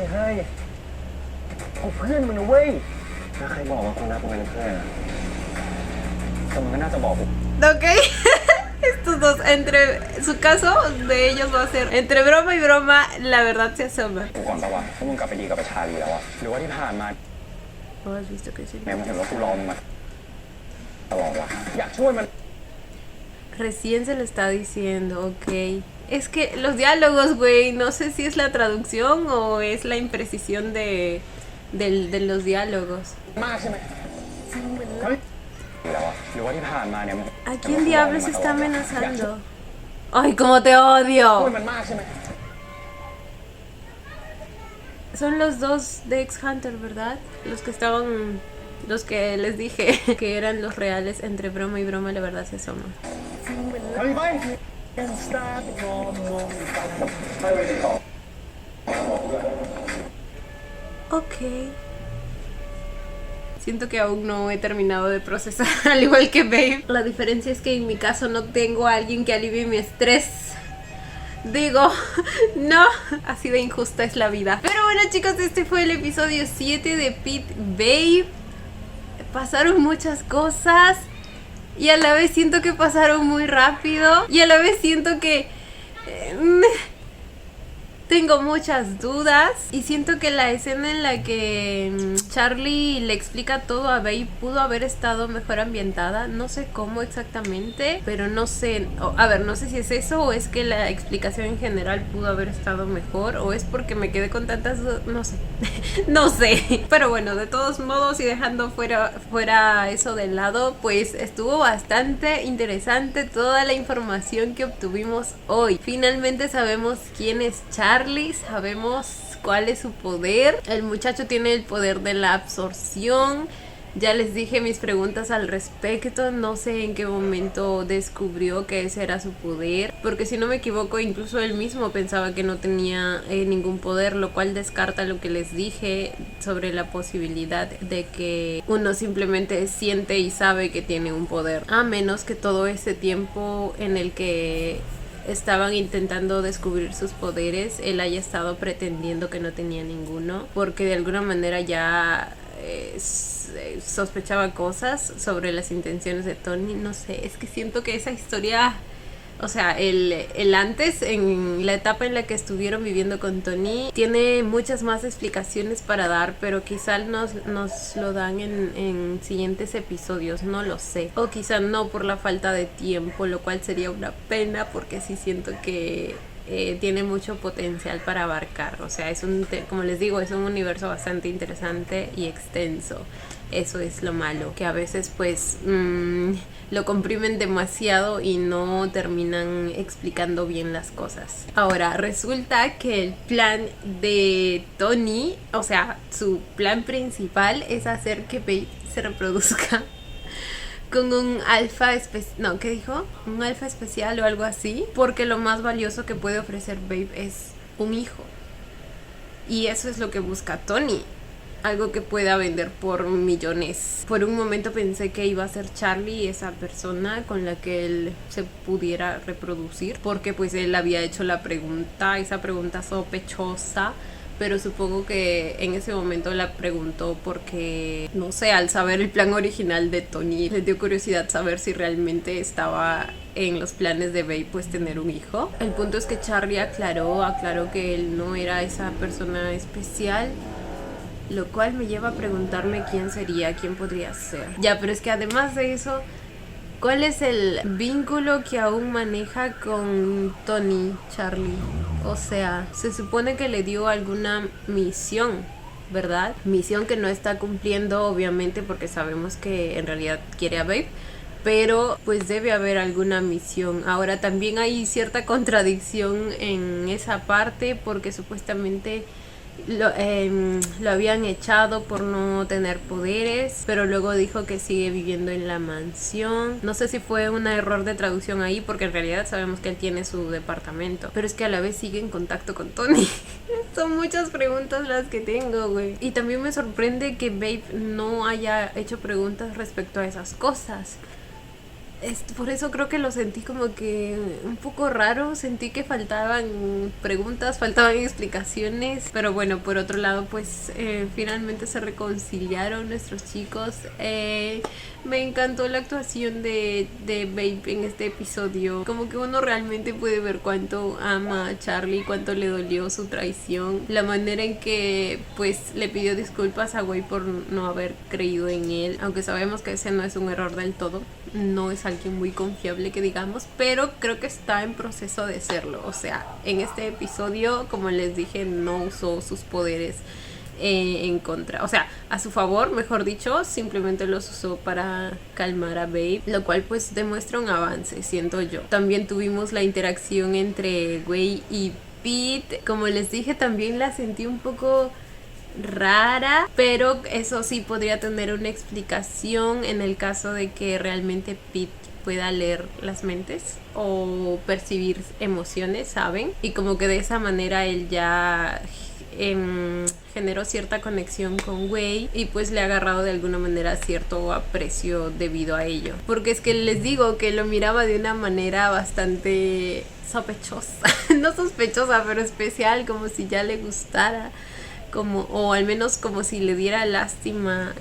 เอาเพื่อนมันนะเว้ยถ้าใครบอกว่าคุณรักกูเป็นเพื่อนอะ แต่มึงก็น่าจะบอกผม Ok. Estos dos, entre su caso de ellos va a ser entre broma y broma, la verdad se asoma. กูก่อนปะวะถ้ามึงกลับไปดีกับประชาลีแล้วอะหรือว่าที่ผ่านมา ¿No has visto que sí? แม้มันเห็นว่ากูรอมึงมาตลอดวะอยากช่วยมัน Recién se le está diciendo, ok. Es que los diálogos, güey, no sé si es la traducción o es la imprecisión de los diálogos. มากใช่ไหมแล้วอะหรือว่าที่ผ่านมาเนี่ย ¿A quién diablos está amenazando? ¡Ay, cómo te odio! ช่วยมันมากใช่ไหม Son los dos de X Hunter, ¿verdad? Los que estaban... Los que les dije que eran los reales. Entre broma y broma, la verdad se asoma. ทำไป Ok. Siento que aún no he terminado de procesar, al igual que Babe. La diferencia es que en mi caso no tengo a alguien que alivie mi estrés. Digo, no, así de injusta es la vida. Pero bueno, chicos, este fue el episodio 7 de Pit Babe. Pasaron muchas cosas y a la vez siento que pasaron muy rápido y a la vez siento que tengo muchas dudas y siento que la escena en la que Charlie le explica todo a Babe pudo haber estado mejor ambientada. No sé cómo exactamente, pero no sé, a ver, no sé si es eso o es que la explicación en general pudo haber estado mejor o es porque me quedé con tantas dudas, no sé. No sé, pero bueno, de todos modos y dejando fuera eso de lado, pues estuvo bastante interesante toda la información que obtuvimos hoy. Finalmente sabemos quién es Charlie, sabemos cuál es su poder. El muchacho tiene el poder de la absorción. Ya les dije mis preguntas al respecto, no sé en qué momento descubrió que ese era su poder, porque si no me equivoco incluso él mismo pensaba que no tenía ningún poder, lo cual descarta lo que les dije sobre la posibilidad de que uno simplemente siente y sabe que tiene un poder, a menos que todo ese tiempo en el que estaban intentando descubrir sus poderes él haya estado pretendiendo que no tenía ninguno, porque de alguna manera ya sospechaba cosas sobre las intenciones de Tony. No sé, es que siento que esa historia O sea, el antes, en la etapa en la que estuvieron viviendo con Tony, tiene muchas más explicaciones para dar, pero quizá nos lo dan en siguientes episodios, no lo sé. O quizá no por la falta de tiempo, lo cual sería una pena porque sí siento que tiene mucho potencial para abarcar. O sea, como les digo, es un universo bastante interesante y extenso. Eso es lo malo, que a veces pues lo comprimen demasiado y no terminan explicando bien las cosas. Ahora, resulta que el plan de Tony, o sea, su plan principal es hacer que Babe se reproduzca con un alfa especial, no, ¿qué dijo? Un alfa especial o algo así, porque lo más valioso que puede ofrecer Babe es un hijo. Y eso es lo que busca Tony. Algo que pueda vender por millones. Por un momento pensé que iba a ser Charlie esa persona con la que él se pudiera reproducir, porque pues él había hecho esa pregunta sospechosa, pero supongo que en ese momento la preguntó porque, no sé, al saber el plan original de Tony, le dio curiosidad saber si realmente estaba en los planes de Babe pues tener un hijo. El punto es que Charlie aclaró que él no era esa persona especial, lo cual me lleva a preguntarme quién podría ser. Ya, pero es que además de eso, ¿cuál es el vínculo que aún maneja con Tony, Charlie? O sea, se supone que le dio alguna misión, ¿verdad? Misión que no está cumpliendo, obviamente, porque sabemos que en realidad quiere a Babe, pero pues debe haber alguna misión. Ahora también hay cierta contradicción en esa parte, porque supuestamente lo habían echado por no tener poderes, pero luego dijo que sigue viviendo en la mansión. No sé si fue un error de traducción ahí, porque en realidad sabemos que él tiene su departamento, pero es que a la vez sigue en contacto con Tony. Son muchas preguntas las que tengo, güey. Y también me sorprende que Babe no haya hecho preguntas respecto a esas cosas. Por eso creo que lo sentí como que un poco raro. Sentí que faltaban preguntas, faltaban explicaciones. Pero bueno, por otro lado, pues finalmente se reconciliaron nuestros chicos. Me encantó la actuación de Babe en este episodio. Como que uno realmente puede ver cuánto ama a Charlie, cuánto le dolió su traición. La manera en que pues le pidió disculpas a Wei por no haber creído en él. Aunque sabemos que ese no es un error del todo. No es alguien muy confiable que digamos, pero creo que está en proceso de serlo. O sea, en este episodio, como les dije, no usó sus poderes en contra, o sea, a su favor, mejor dicho, simplemente los usó para calmar a Babe, lo cual pues demuestra un avance, siento yo. También tuvimos la interacción entre Wei y Pete. Como les dije, también la sentí un poco rara, pero eso sí podría tener una explicación en el caso de que realmente Pete pueda leer las mentes o percibir emociones, ¿saben? Y como que de esa manera él ya generó cierta conexión con Wei y pues le ha agarrado de alguna manera cierto aprecio debido a ello. Porque es que les digo que lo miraba de una manera bastante sospechosa, no sospechosa, pero especial, como si ya le gustara, o al menos como si le diera lástima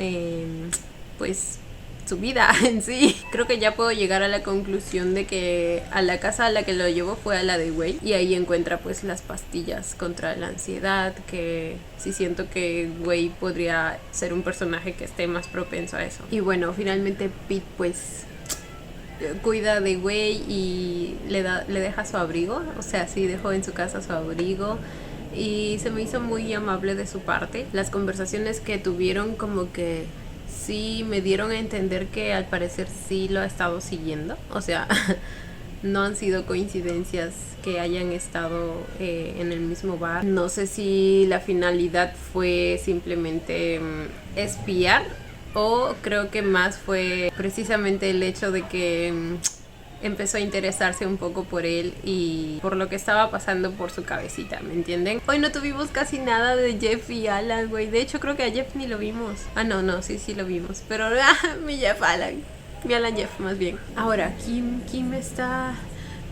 pues su vida en sí. Creo que ya puedo llegar a la conclusión de que a la casa a la que lo llevó fue a la de Wei, y ahí encuentra pues las pastillas contra la ansiedad, que sí siento que Wei podría ser un personaje que esté más propenso a eso. Y bueno, finalmente Pete pues cuida de Wei y le deja su abrigo, o sea, sí dejó en su casa su abrigo. Y se me hizo muy amable de su parte. Las conversaciones que tuvieron como que sí me dieron a entender que al parecer sí lo ha estado siguiendo. O sea, no han sido coincidencias que hayan estado en el mismo bar. No sé si la finalidad fue simplemente espiar, o creo que más fue precisamente el hecho de que empezó a interesarse un poco por él y por lo que estaba pasando por su cabecita, ¿me entienden? Hoy no tuvimos casi nada de Jeff y Alan, güey. De hecho, creo que a Jeff ni lo vimos. Ah, no, sí lo vimos. Pero mi Jeff Alan. Mi Alan Jeff, más bien. Ahora, Kim está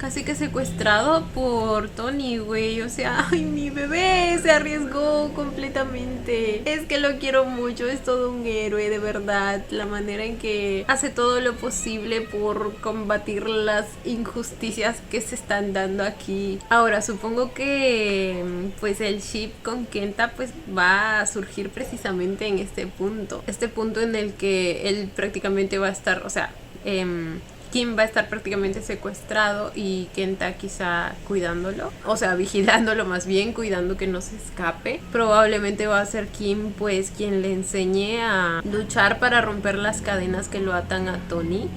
casi que secuestrado por Tony, güey. O sea, ay, mi bebé se arriesgó completamente. Es que lo quiero mucho, es todo un héroe, de verdad. La manera en que hace todo lo posible por combatir las injusticias que se están dando aquí. Ahora, supongo que pues el ship con Kenta pues va a surgir precisamente en este punto. Este punto en el que él prácticamente va a estar, o sea, Kim va a estar prácticamente secuestrado y Kenta quizá cuidándolo, o sea, vigilándolo más bien, cuidando que no se escape. Probablemente va a ser Kim pues quien le enseñe a luchar para romper las cadenas que lo atan a Tony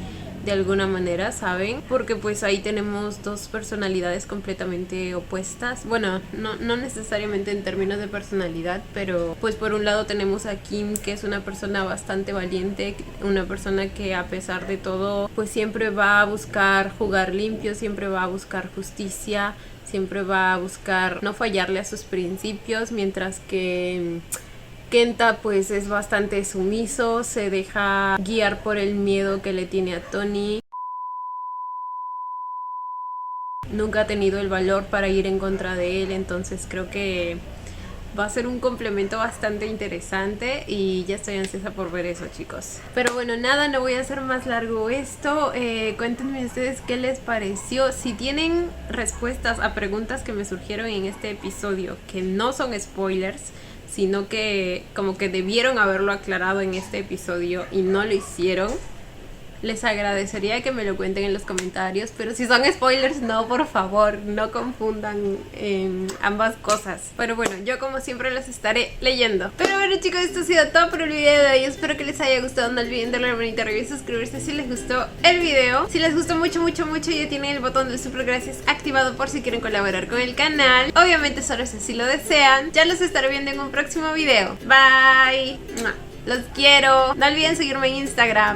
de alguna manera, ¿saben? Porque pues ahí tenemos dos personalidades completamente opuestas. Bueno, no necesariamente en términos de personalidad, pero pues por un lado tenemos a Kim, que es una persona bastante valiente, una persona que a pesar de todo pues siempre va a buscar jugar limpio, siempre va a buscar justicia, siempre va a buscar no fallarle a sus principios, mientras que Kenta pues es bastante sumiso, se deja guiar por el miedo que le tiene a Tony. Nunca ha tenido el valor para ir en contra de él, entonces creo que va a ser un complemento bastante interesante y ya estoy ansiosa por ver eso, chicos. Pero bueno, nada, no voy a hacer más largo esto. Cuéntenme ustedes qué les pareció. Si tienen respuestas a preguntas que me surgieron en este episodio que no son spoilers, sino que como que debieron haberlo aclarado en este episodio y no lo hicieron, les agradecería que me lo cuenten en los comentarios. Pero si son spoilers, no, por favor, no confundan ambas cosas. Pero bueno, yo como siempre los estaré leyendo. Pero bueno, chicos, esto ha sido todo por el video de hoy. Espero que les haya gustado. No olviden darle la manita arriba y suscribirse si les gustó el video. Si les gustó mucho, ya tienen el botón del super gracias activado por si quieren colaborar con el canal. Obviamente solo es si lo desean. Ya los estaré viendo en un próximo video. Bye. Los quiero. No olviden seguirme en Instagram.